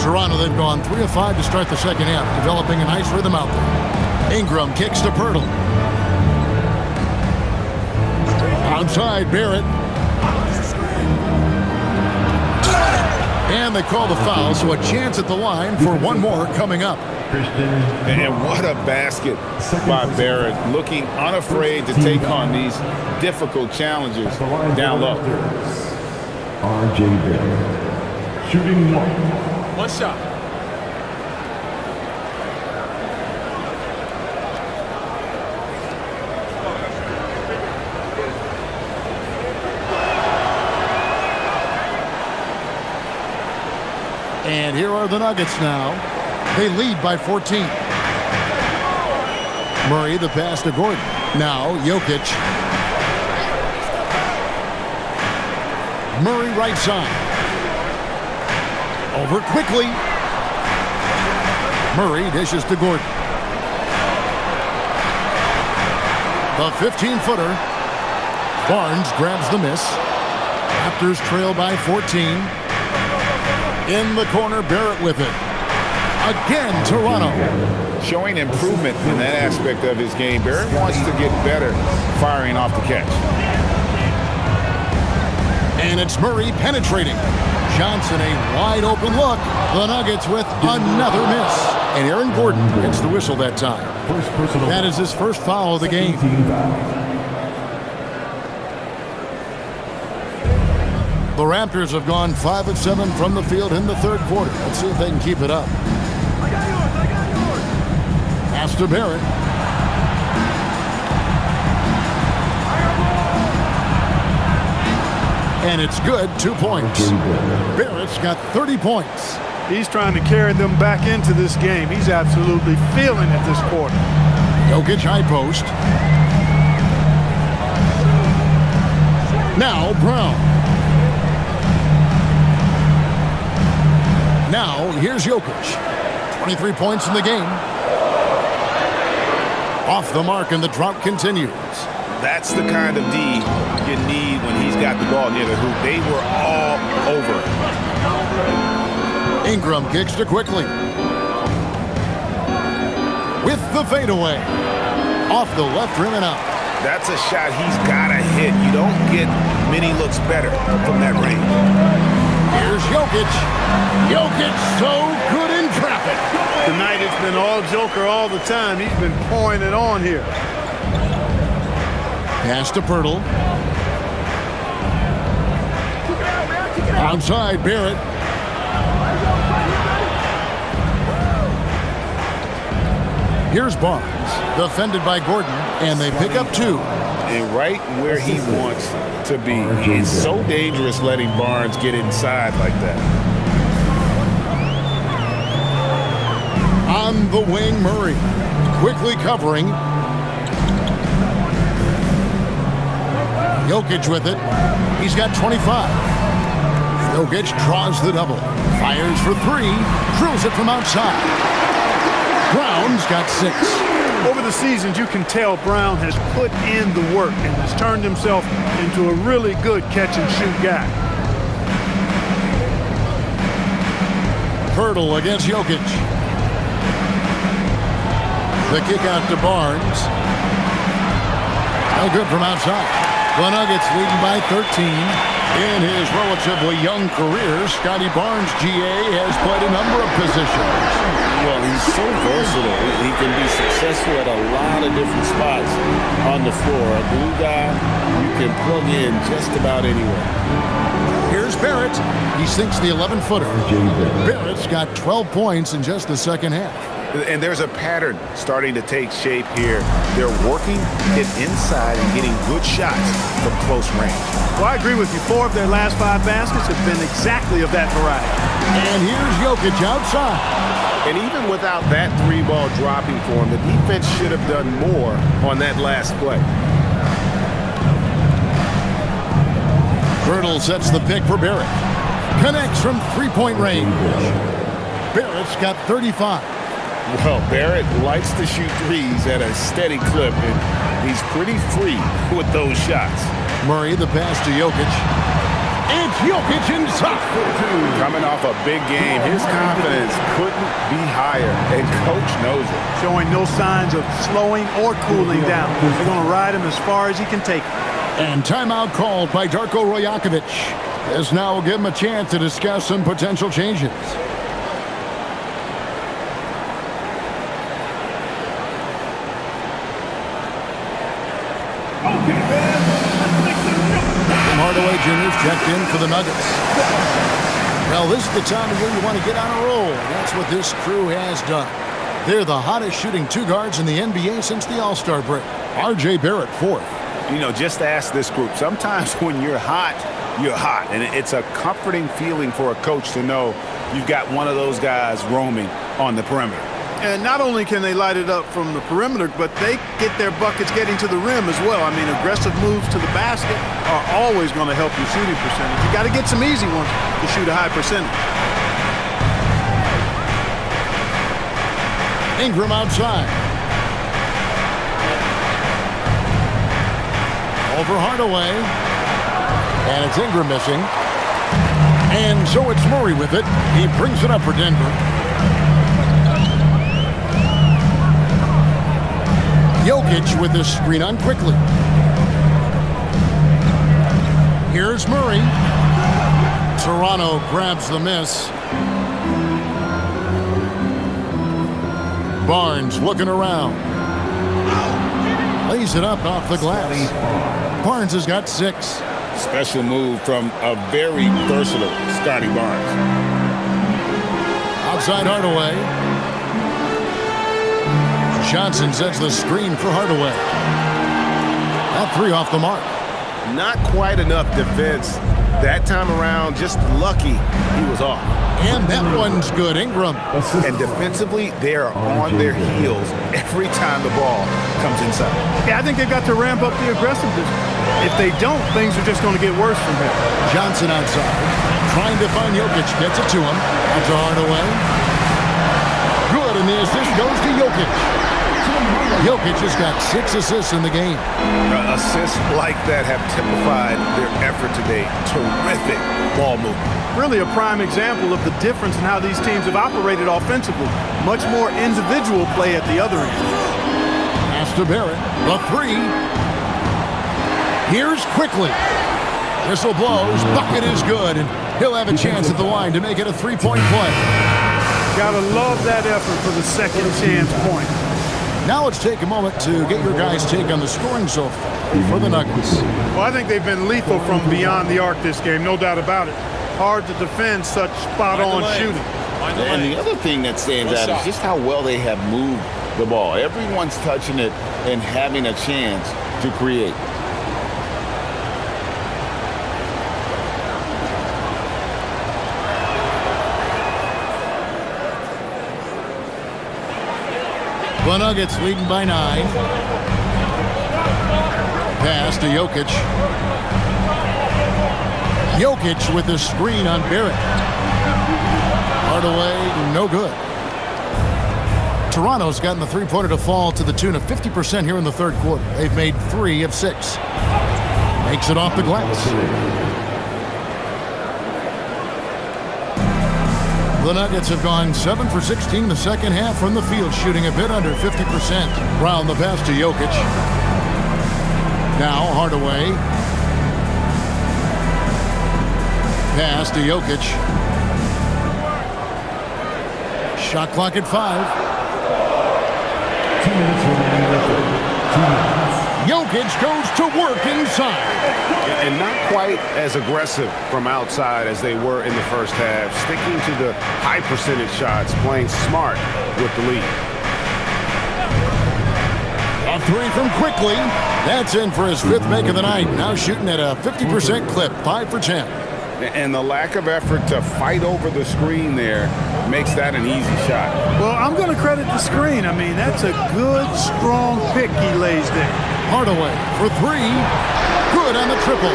Toronto, they've gone 3 of 5 to start the second half, developing a nice rhythm out there. Ingram kicks to Pirtle. Outside, Barrett. And they call the foul, so a chance at the line for one more coming up. And what a basket by Barrett, looking unafraid to take on these difficult challenges down low. R.J. Barrett, shooting 1. One shot. And here are the Nuggets now. They lead by 14. Murray, the pass to Gordon. Now Jokic. Murray right side. Over quickly. Murray dishes to Gordon. The 15-footer. Barnes grabs the miss. Raptors trail by 14. In the corner, Barrett with it. Again, Toronto. Showing improvement in that aspect of his game. Barrett wants to get better firing off the catch. And it's Murray penetrating. Johnson, a wide open look. The Nuggets with another miss. And Aaron Gordon gets the whistle that time. That is his first foul of the game. The Raptors have gone 5 of 7 from the field in the third quarter. Let's see if they can keep it up. Pass to Barrett. And it's good, 2 points. Barrett's got 30 points. He's trying to carry them back into this game. He's absolutely feeling it this quarter. Jokic high post. Now Brown. Now here's Jokic. 23 points in the game. Off the mark, and the drought continues. That's the kind of D you need when he's got the ball near the hoop. They were all over. Ingram kicks to quickly. With the fadeaway. Off the left rim and out. That's a shot he's got to hit. You don't get many looks better from that range. Here's Jokic. Jokic so good in traffic. Tonight it's been all Joker all the time. He's been pouring it on here. Pass to Pirtle. Outside, Barrett. Here's Barnes, defended by Gordon, and they pick up 2. And right where he wants to be. It's so dangerous letting Barnes get inside like that. On the wing, Murray, quickly covering. Jokic with it. He's got 25. Jokic draws the double. Fires for 3. Drills it from outside. Brown's got 6. Over the seasons, you can tell Brown has put in the work and has turned himself into a really good catch-and-shoot guy. Pirtle against Jokic. The kick out to Barnes. No good from outside. The Nuggets leading by 13. In his relatively young career, Scotty Barnes, GA, has played a number of positions. Well, he's so versatile. He can be successful at a lot of different spots on the floor. A glue guy you can plug in just about anywhere. Here's Barrett. He sinks the 11-footer. Barrett's got 12 points in just the second half. And there's a pattern starting to take shape here. They're working it inside and getting good shots from close range. Well, I agree with you. 4 of their last 5 baskets have been exactly of that variety. And here's Jokic outside. And even without that 3-ball dropping for him, the defense should have done more on that last play. Birtle sets the pick for Barrett. Connects from 3-point range. Barrett's got 35. Well, Barrett likes to shoot threes at a steady clip, and he's pretty free with those shots. Murray, the pass to Jokic. It's Jokic inside. Coming off a big game, his confidence couldn't be higher, and coach knows it. Showing no signs of slowing or cooling down. They're going to ride him as far as he can take it. And timeout called by Darko Rajakovic. This now will give him a chance to discuss some potential changes. Hardaway Jr.'s checked in for the Nuggets. Well, this is the time of year you want to get on a roll. That's what this crew has done. They're the hottest shooting 2 guards in the NBA since the All-Star break. R.J. Barrett, 4th. You know, just ask this group. Sometimes when you're hot, you're hot. And it's a comforting feeling for a coach to know you've got one of those guys roaming on the perimeter. And not only can they light it up from the perimeter, but they get their buckets getting to the rim as well. I mean, aggressive moves to the basket are always going to help your shooting percentage. You got to get some easy ones to shoot a high percentage. Ingram outside. Over Hardaway. And it's Ingram missing. And so it's Murray with it. He brings it up for Denver. Jokic with the screen on quickly. Here's Murray. Toronto grabs the miss. Barnes looking around. Lays it up off the glass. Barnes has got 6. Special move from a very versatile Scotty Barnes. Outside Hardaway. Johnson sets the screen for Hardaway. That 3 off the mark. Not quite enough defense that time around. Just lucky he was off. And that one's good. Ingram. And defensively, they are on their heels every time the ball comes inside. Yeah, I think they've got to ramp up the aggressiveness. If they don't, things are just going to get worse from here. Johnson outside. Trying to find Jokic. Gets it to him. Out to Hardaway. Good, and the assist goes to Jokic. Jokic has got 6 assists in the game. Assists like that have typified their effort today. Terrific ball movement. Really a prime example of the difference in how these teams have operated offensively. Much more individual play at the other end. Pass to Barrett. The 3. Here's quickly. Whistle blows. Bucket is good. And he'll have a chance at the line to make it a 3-point play. Gotta love that effort for the second chance point. Now let's take a moment to get your guys' take on the scoring so far for the Nuggets. Well, I think they've been lethal from beyond the arc this game, no doubt about it. Hard to defend such spot-on shooting. And the other thing that stands out is just how well they have moved the ball. Everyone's touching it and having a chance to create. The Nuggets leading by 9. Pass to Jokic. Jokic with the screen on Barrett. Hardaway, no good. Toronto's gotten the 3-pointer to fall to the tune of 50% here in the third quarter. They've made 3 of 6. Makes it off the glass. The Nuggets have gone 7 for 16 in the second half from the field, shooting a bit under 50%. Brown the pass to Jokic. Now Hardaway Pass to Jokic. Shot clock at 5. 2 minutes remaining in the third. 2 minutes. Jokic goes to work inside. And not quite as aggressive from outside as they were in the first half, sticking to the high percentage shots, playing smart with the lead. A 3 from Quickly. That's in for his 5th make of the night. Now shooting at a 50% clip, 5 for 10. And the lack of effort to fight over the screen there makes that an easy shot. Well, I'm going to credit the screen. I mean, that's a good, strong pick he lays there. Hardaway for 3. Good on the triple.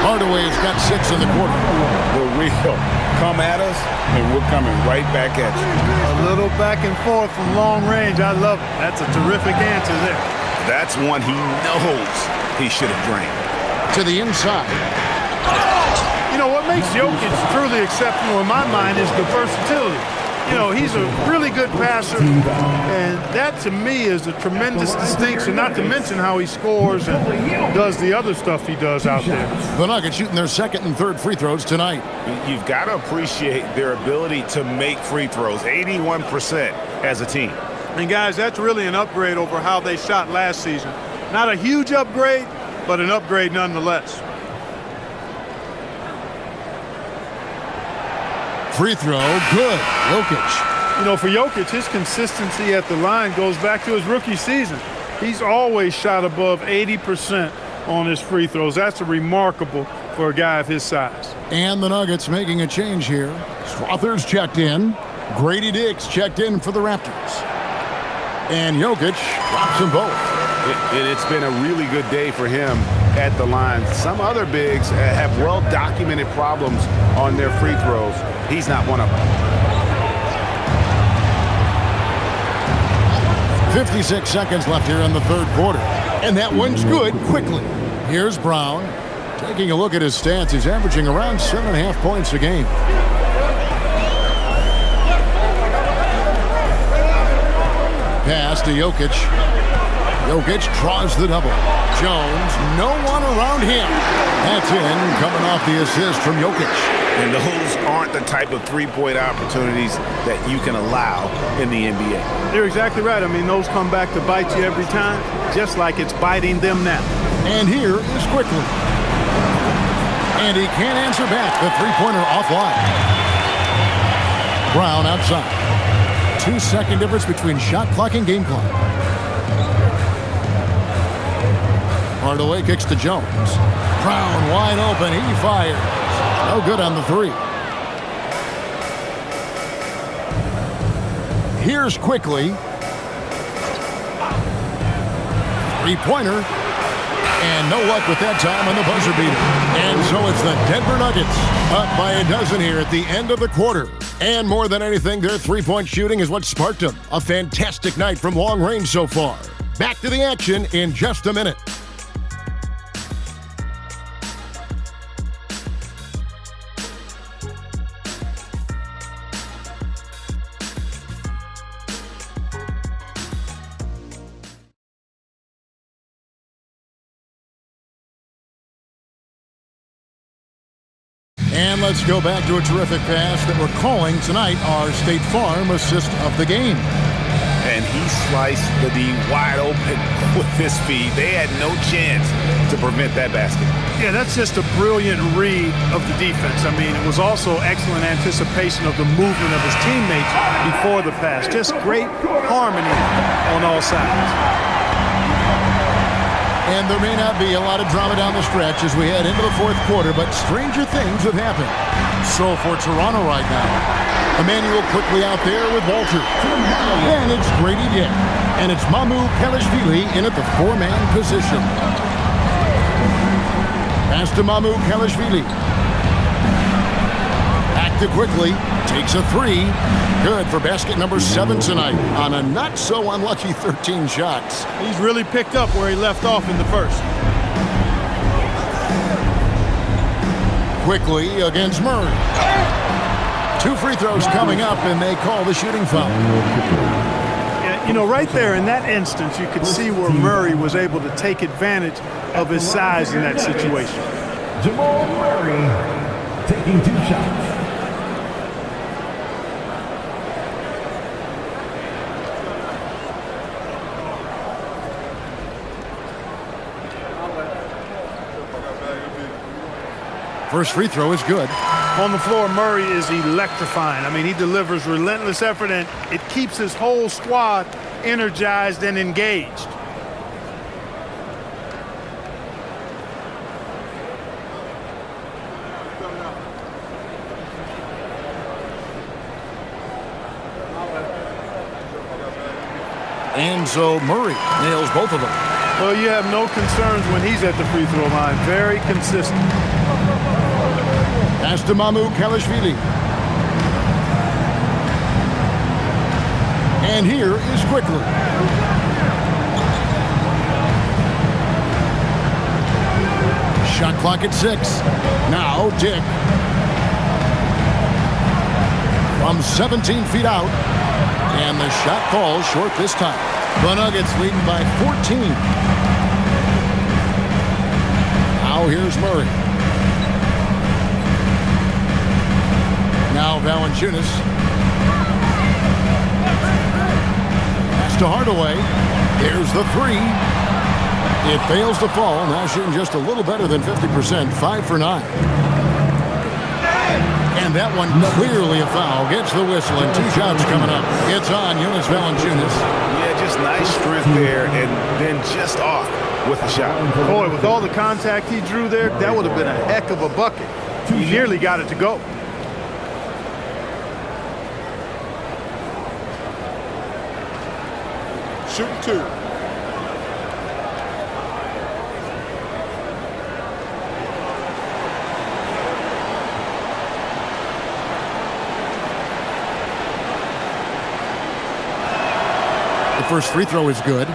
Hardaway's got 6 in the quarter. The real come at us, and we're coming right back at you. A little back and forth from long range. I love it. That's a terrific answer there. That's one he knows he should have drained. To the inside. You know, what makes Jokic truly exceptional in my mind is the versatility. You know, he's a really good passer, and that to me is a tremendous distinction, not to mention how he scores and does the other stuff he does out there. The Nuggets shooting their 2nd and 3rd free throws tonight. You've got to appreciate their ability to make free throws, 81% as a team. And guys, that's really an upgrade over how they shot last season. Not a huge upgrade, but an upgrade nonetheless. Free throw, good. Jokic. You know, for Jokic, his consistency at the line goes back to his rookie season. He's always shot above 80% on his free throws. That's remarkable for a guy of his size. And the Nuggets making a change here. Strother's checked in. Grady Dick's checked in for the Raptors. And Jokic drops them both. It's been a really good day for him at the line. Some other bigs have well-documented problems on their free throws. He's not one of them. 56 seconds left here in the 3rd quarter. And that one's good quickly. Here's Brown. Taking a look at his stats, he's averaging around 7.5 points a game. Pass to Jokic. Jokic draws the double. Jones, no one around him. That's in, coming off the assist from Jokic. And those aren't the type of three-point opportunities that you can allow in the NBA. You're exactly right. I mean, those come back to bite you every time, just like it's biting them now. And here is Quickly. And he can't answer back. The three-pointer offline. Brown outside. 2-second difference between shot clock and game clock. Hardaway kicks to Jones. Brown wide open. He fires. No good on the 3. Here's Quickly. Three-pointer. And no luck with that time on the buzzer beater. And so it's the Denver Nuggets up by a dozen here at the end of the quarter. And more than anything, their three-point shooting is what sparked them. A fantastic night from long range so far. Back to the action in just a minute. And let's go back to a terrific pass that we're calling tonight our State Farm assist of the game. And he sliced the D wide open with his feet. They had no chance to prevent that basket. Yeah, that's just a brilliant read of the defense. I mean, it was also excellent anticipation of the movement of his teammates before the pass. Just great harmony on all sides. And there may not be a lot of drama down the stretch as we head into the fourth quarter, but stranger things have happened. So for Toronto right now, Emmanuel quickly out there with Walter. Then it's Grady Dick. And it's Mamu Kelishvili in at the four-man position. Pass to Mamu Kelishvili. Back to Quickly. Takes a 3. Good for basket number 7 tonight on a not-so-unlucky 13 shots. He's really picked up where he left off in the first. Quickly against Murray. 2 free throws coming up, and they call the shooting foul. Yeah, you know, right there in that instance, you could see where Murray was able to take advantage of his size in that situation. Jamal Murray. taking 2 shots. First free throw is good. On the floor, Murray is electrifying. I mean, he delivers relentless effort, and it keeps his whole squad energized and engaged. And so Murray nails both of them. Well, you have no concerns when he's at the free throw line. Very consistent. Pass to Kelishvili. And here is Quickly. Shot clock at 6. Now Dick. From 17 feet out. And the shot falls short this time. The Nuggets leading by 14. Now here's Murray. Now Valanciunas. Pass to Hardaway. Here's the 3. It fails to fall. Now shooting just a little better than 50%. 5 for 9. And that one clearly a foul. Gets the whistle and 2 shots coming up. It's on Jonas Valanciunas. Yeah, just nice strength there and then just off with the shot. Boy, with all the contact he drew there, that would have been a heck of a bucket. He nearly got it to go. Shooting 2. The first free throw is good.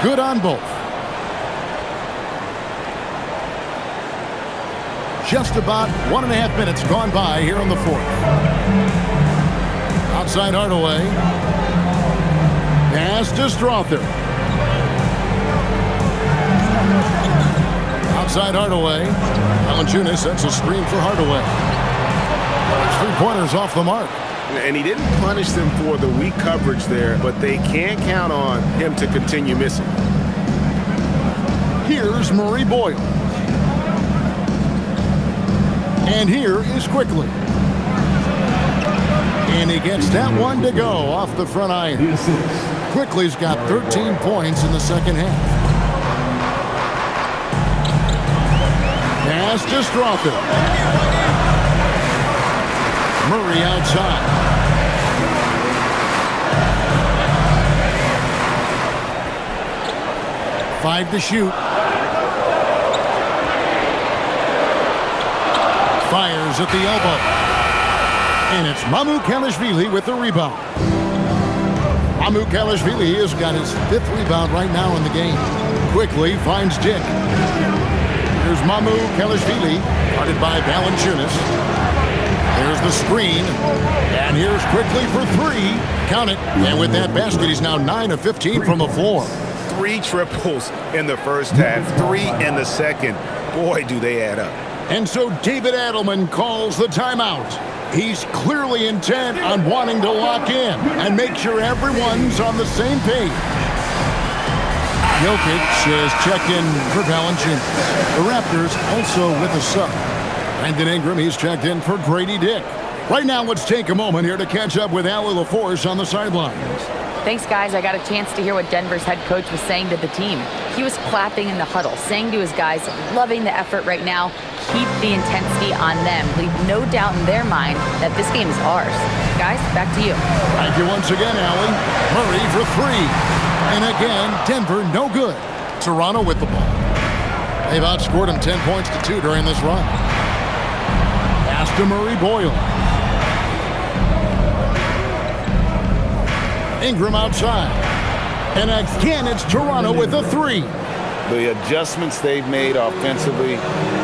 Good on both. Just about 1.5 minutes gone by here in the 4th. Outside Hardaway. Pass to Strother. Outside Hardaway. Valanciunas sets a screen for Hardaway. 3-pointers off the mark. And he didn't punish them for the weak coverage there, but they can't count on him to continue missing. Here's Murray Boyle. And here is Quickly. And he gets that one to go off the front iron. Quickly's got 13 points in the second half. Pass to Strother. Murray outside. Five to shoot. Fires at the elbow. And it's Kelishvili with the rebound. Kelishvili has got his 5th rebound right now in the game. Quickly finds Dick. Here's Kelishvili, guarded by Valanciunas. There's the screen. And here's Quickly for 3. Count it. And with that basket, he's now 9 of 15 from the floor. 3 triples in the first half, 3 in the second. Boy, do they add up. And so David Adelman calls the timeout. He's clearly intent on wanting to lock in and make sure everyone's on the same page. Jokic is checked in for Valanciunas. The Raptors also with a sub. Brandon Ingram, he's checked in for Grady Dick. Right now, let's take a moment here to catch up with Allie LaForce on the sidelines. Thanks, guys. I got a chance to hear what Denver's head coach was saying to the team. He was clapping in the huddle, saying to his guys, loving the effort right now, keep the intensity on them. Leave no doubt in their mind that this game is ours. Guys, back to you. Thank you once again, Allie. Murray for 3. And again, Denver no good. Toronto with the ball. They've outscored them 10 points to 2 during this run. Pass to Murray Boyle. Ingram outside. And again, it's Toronto with a three. The adjustments they've made offensively,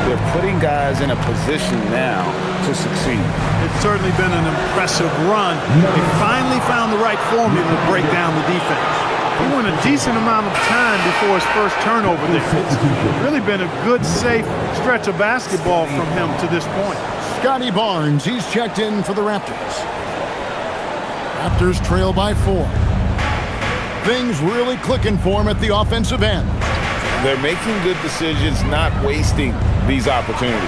they're putting guys in a position now to succeed. It's certainly been an impressive run. They finally found the right formula to break down the defense. He went a decent amount of time before his first turnover there. It's really been a good, safe stretch of basketball from him to this point. Scotty Barnes, he's checked in for the Raptors. Raptors trail by 4. Things really clicking for him at the offensive end. They're making good decisions, not wasting these opportunities.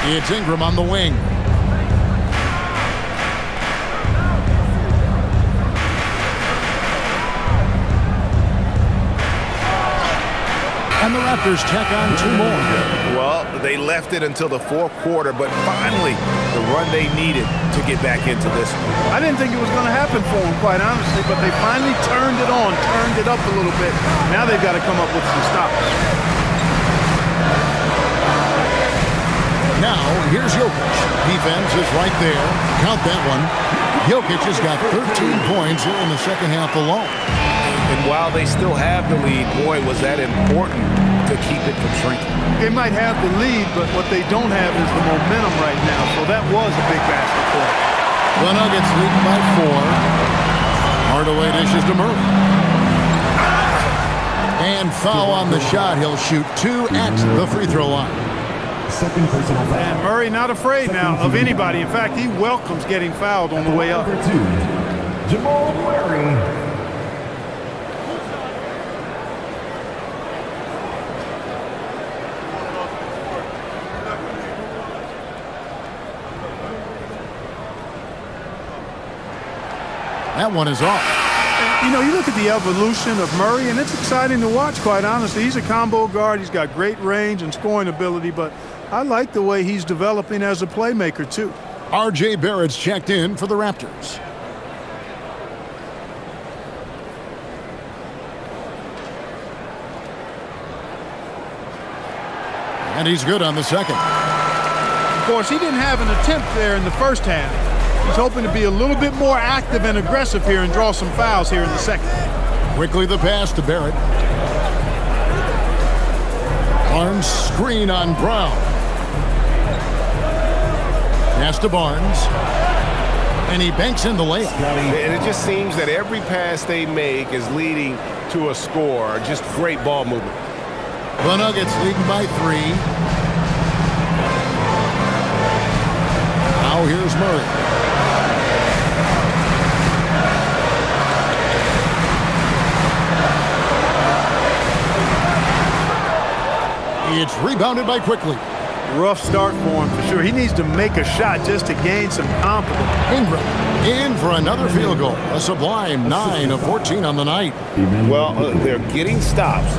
It's Ingram on the wing. And the Raptors tack on 2 more. Well, they left it until the fourth quarter, but finally the run they needed to get back into this one. I didn't think it was going to happen for them, quite honestly, but they finally turned it on, turned it up a little bit. Now they've got to come up with some stops. Now, here's Jokic. Defense is right there. Count that one. Jokic has got 13 points here in the second half alone. And while they still have the lead, boy, was that important to keep it from shrinking. They might have the lead, but what they don't have is the momentum right now, so that was a big basket for them. The Nuggets leading by 4. Hardaway dishes to Murray. And foul on the shot. He'll shoot 2 at the free throw line. Second personal foul. And Murray not afraid now of anybody. In fact, he welcomes getting fouled on the way up. Number 2, Jamal Murray. That one is off. You know, you look at the evolution of Murray, and it's exciting to watch, quite honestly. He's a combo guard. He's got great range and scoring ability, but I like the way he's developing as a playmaker, too. R.J. Barrett's checked in for the Raptors. And he's good on the second. Of course, he didn't have an attempt there in the first half. He's hoping to be a little bit more active and aggressive here and draw some fouls here in the second. Quickly the pass to Barrett. Barnes screen on Brown. Pass to Barnes. And he banks in the layup. And it just seems that every pass they make is leading to a score. Just great ball movement. The Nuggets leading by 3. Now here's Murray. It's rebounded by Quickly. Rough start for him, for sure. He needs to make a shot just to gain some confidence. Ingram in for another field goal. A sublime 9 of 14 on the night. Well, they're getting stops,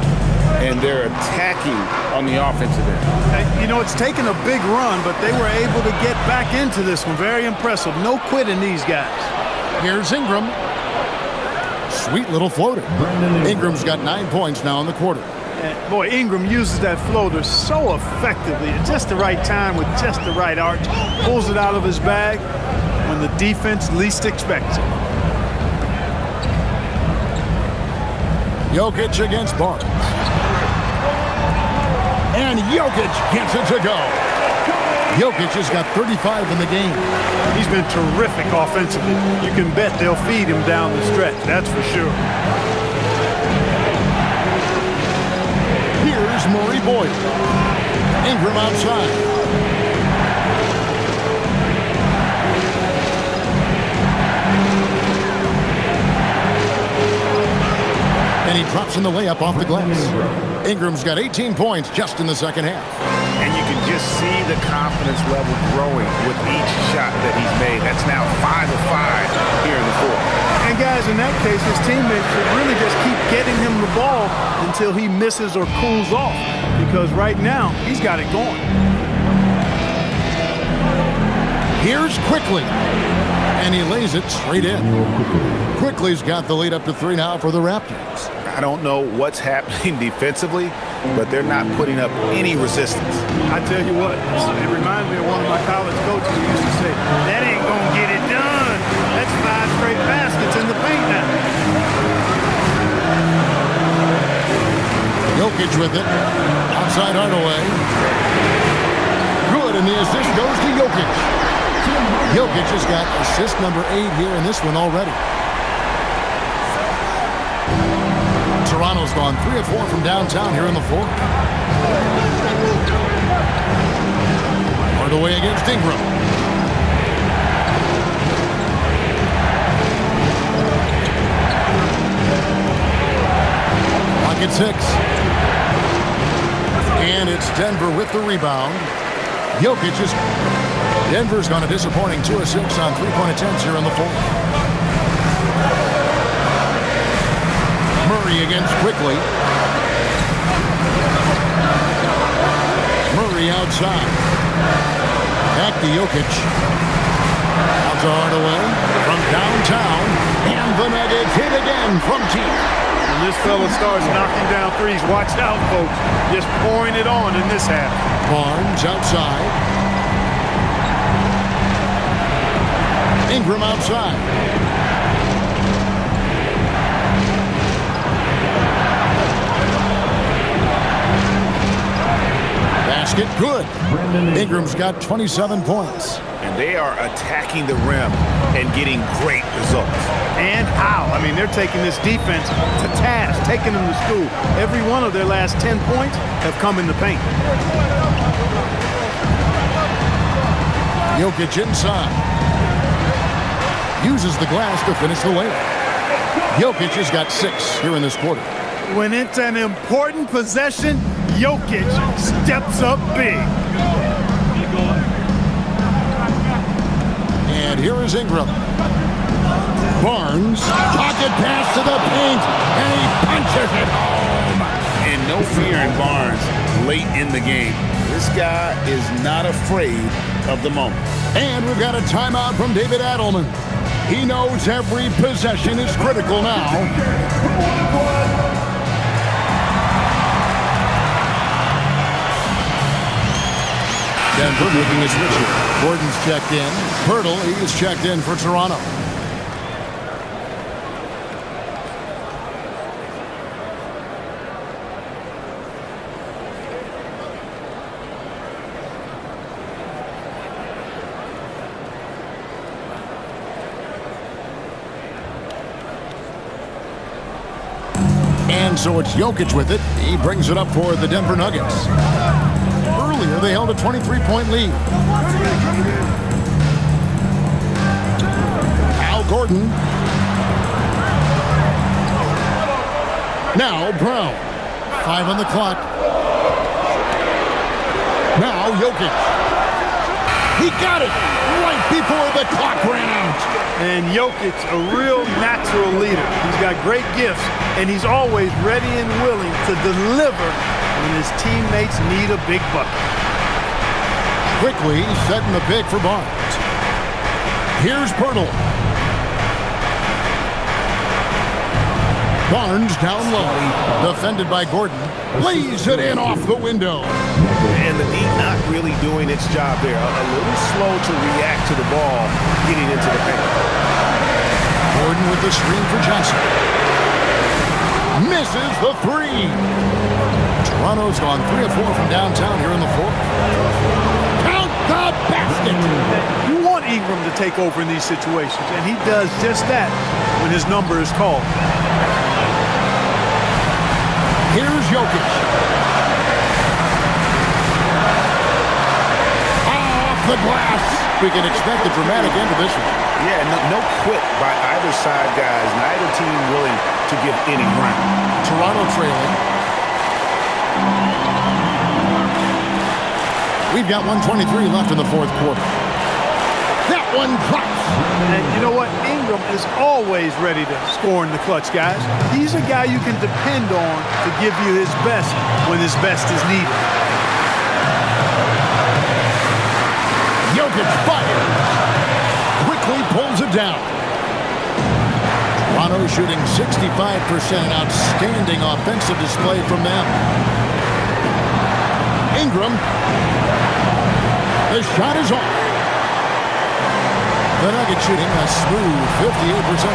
and they're attacking on the offensive end. And, you know, it's taken a big run, but they were able to get back into this one. Very impressive. No quitting these guys. Here's Ingram. Sweet little floater. Ingram's got 9 points now in the quarter. And boy, Ingram uses that floater so effectively at just the right time with just the right arch. Pulls it out of his bag when the defense least expects it. Jokic against Barnes. And Jokic gets it to go. Jokic has got 35 in the game. He's been terrific offensively. You can bet they'll feed him down the stretch, that's for sure. Here's Murray Boyd. Ingram outside. And he drops in the layup off the glass. Ingram's got 18 points just in the second half. And you can just see the confidence level growing with each shot that he's made. That's now 5 of 5 here in the fourth. And guys, in that case, his teammates should really just keep getting him the ball until he misses or cools off. Because right now, he's got it going. Here's Quickly. And he lays it straight in. Quickly's got the lead up to 3 now for the Raptors. I don't know what's happening defensively, but they're not putting up any resistance. I tell you what, it reminds me of one of my college coaches who used to say, that ain't going to get it done. Jokic with it. Outside Hardaway. Good, and the assist goes to Jokic. Jokic has got assist number 8 here in this one already. Toronto's gone 3 of 4 from downtown here in the fourth. Hardaway against Ingram. Lock at 6. And it's Denver with the rebound. Jokic is... Denver's gone a disappointing 2 of 6 on 3-point attempts here in the fourth. Murray against Quickly. Murray outside. Back to Jokic. Out to Hardaway from downtown. And the Nuggets hit again from deep. When this fella starts knocking down threes, watch out, folks. Just pouring it on in this half. Barnes outside. Ingram outside. Basket good. Ingram's got 27 points. And they are attacking the rim and getting great results. And how? I mean, they're taking this defense to task, taking them to school. Every one of their last 10 points have come in the paint. Jokic inside. Uses the glass to finish the layup. Jokic has got 6 here in this quarter. When it's an important possession, Jokic steps up big. And here is Ingram. Barnes, pocket pass to the paint, and he punches it home. And no fear in Barnes late in the game. This guy is not afraid of the moment. And we've got a timeout from David Adelman. He knows every possession is critical now. Denver making a switch here. Gordon's checked in. Pirtle, he's checked in for Toronto. And so it's Jokic with it. He brings it up for the Denver Nuggets. Earlier, they held a 23-point lead. Al Gordon. Now Brown. 5 on the clock. Now Jokic. He got it right before the clock ran out. And Jokic, a real natural leader. He's got great gifts, and he's always ready and willing to deliver when his teammates need a big bucket. Quickly setting the pick for Barnes. Here's Pirtle. Barnes down low. Defended by Gordon. Lays it in off the window. And the D not really doing its job there. A little slow to react to the ball getting into the paint. Gordon with the screen for Johnson. Misses the 3. Toronto's gone 3 of 4 from downtown here in the fourth. Count the basket. You want Ingram to take over in these situations, and he does just that when his number is called. Here's Jokic. Off the glass. We can expect a dramatic end to this one. Yeah, no quit by either side, guys. Neither team willing to give any ground. Toronto trailing. We've got 1:23 left in the fourth quarter. That one drops. And you know what? Ingram is always ready to score in the clutch, guys. He's a guy you can depend on to give you his best when his best is needed. Jokic fires. Quickly pulls it down. Toronto shooting 65%. An outstanding offensive display from them. Ingram. The shot is off. The Nuggets shooting a smooth 58%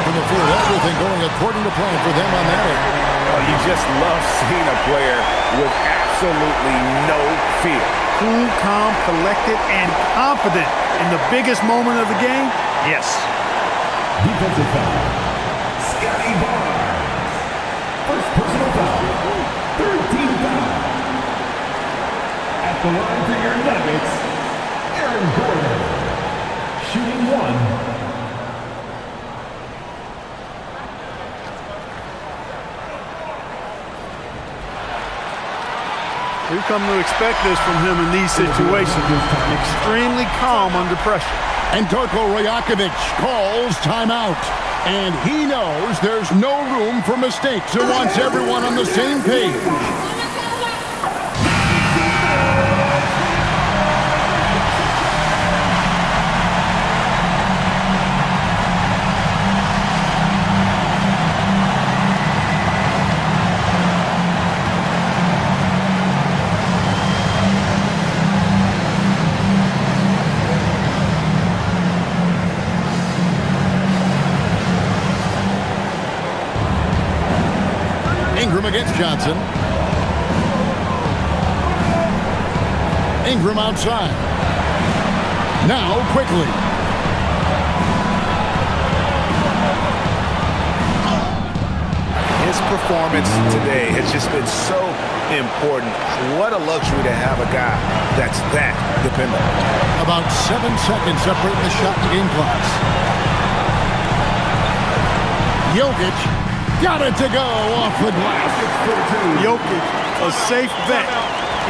from the field. Everything going according to plan for them on that end. Well, you just love seeing a player with absolutely no fear. Cool, calm, collected, and confident in the biggest moment of the game? Yes. Defensive foul. Scotty Barnes. First personal foul. 13 foul. At the line for your Nuggets, Aaron Gordon. Shooting 1. We've come to expect this from him in these situations. Extremely calm under pressure. And Darko Rajakovic calls timeout. And he knows there's no room for mistakes and wants everyone on the same page. Ingram against Johnson. Ingram outside. Now quickly. His performance today has just been so important. What a luxury to have a guy that's that dependable. About 7 seconds separating the shot and game clocks. Jokic got it to go off the glass. Jokic, a safe bet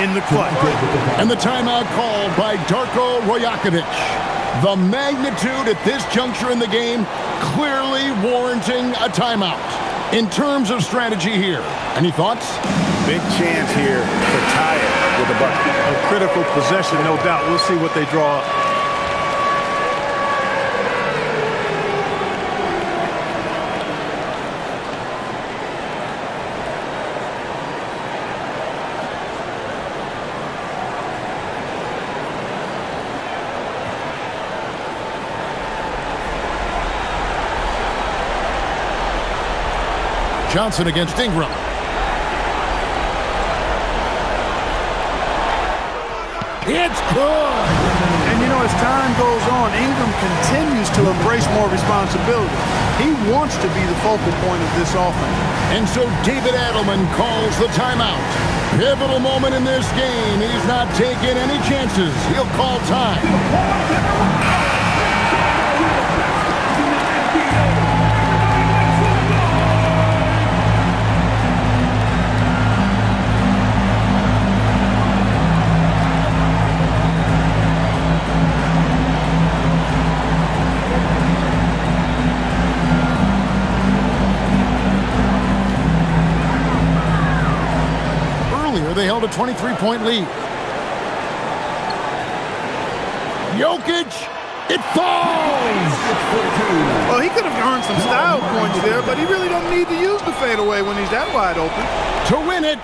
in the clutch. And the timeout called by Darko Rajakovic. The magnitude at this juncture in the game clearly warranting a timeout. In terms of strategy here, any thoughts? Big chance here to tie it with a bucket. A critical possession, no doubt. We'll see what they draw up. Johnson against Ingram. It's good! And you know, as time goes on, Ingram continues to embrace more responsibility. He wants to be the focal point of this offense. And so David Adelman calls the timeout. Pivotal moment in this game. He's not taking any chances. He'll call time. They held a 23-point lead. Jokic, it falls! Well, he could have earned some style points there, but he really don't need to use the fadeaway when he's that wide open. To win it.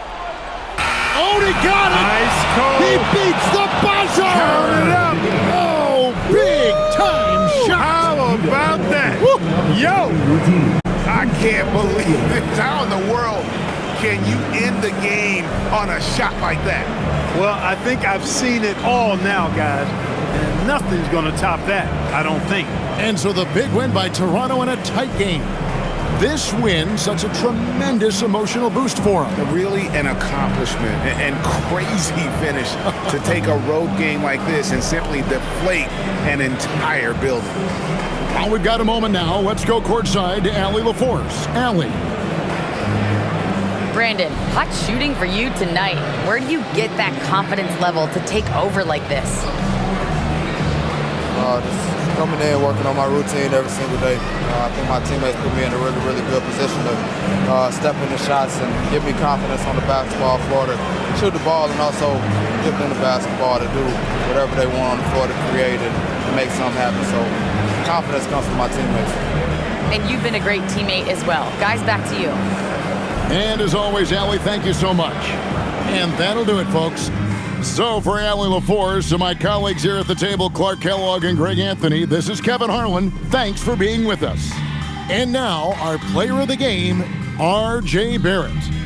Oh, he got it! Nice call. He beats the buzzer! Count it up. Oh, big time shot! How about that? Woo. Yo! I can't believe it. How in the world can you end the game on a shot like that? Well, I think I've seen it all now, guys. And nothing's going to top that, I don't think. And so the big win by Toronto in a tight game. This win, such a tremendous emotional boost for them. Really an accomplishment and crazy finish to take a road game like this and simply deflate an entire building. Well, we've got a moment now. Let's go courtside to Allie LaForce. Allie. Brandon, hot shooting for you tonight. Where do you get that confidence level to take over like this? Just coming in, working on my routine every single day. I think my teammates put me in a really, really good position to step in the shots and give me confidence on the basketball floor to shoot the ball and also give them the basketball to do whatever they want on the floor to create and to make something happen. So confidence comes from my teammates. And you've been a great teammate as well. Guys, back to you. And as always, Allie, thank you so much. And that'll do it, folks. So for Allie LaForce and my colleagues here at the table, Clark Kellogg and Greg Anthony, this is Kevin Harlan. Thanks for being with us. And now, our player of the game, R.J. Barrett.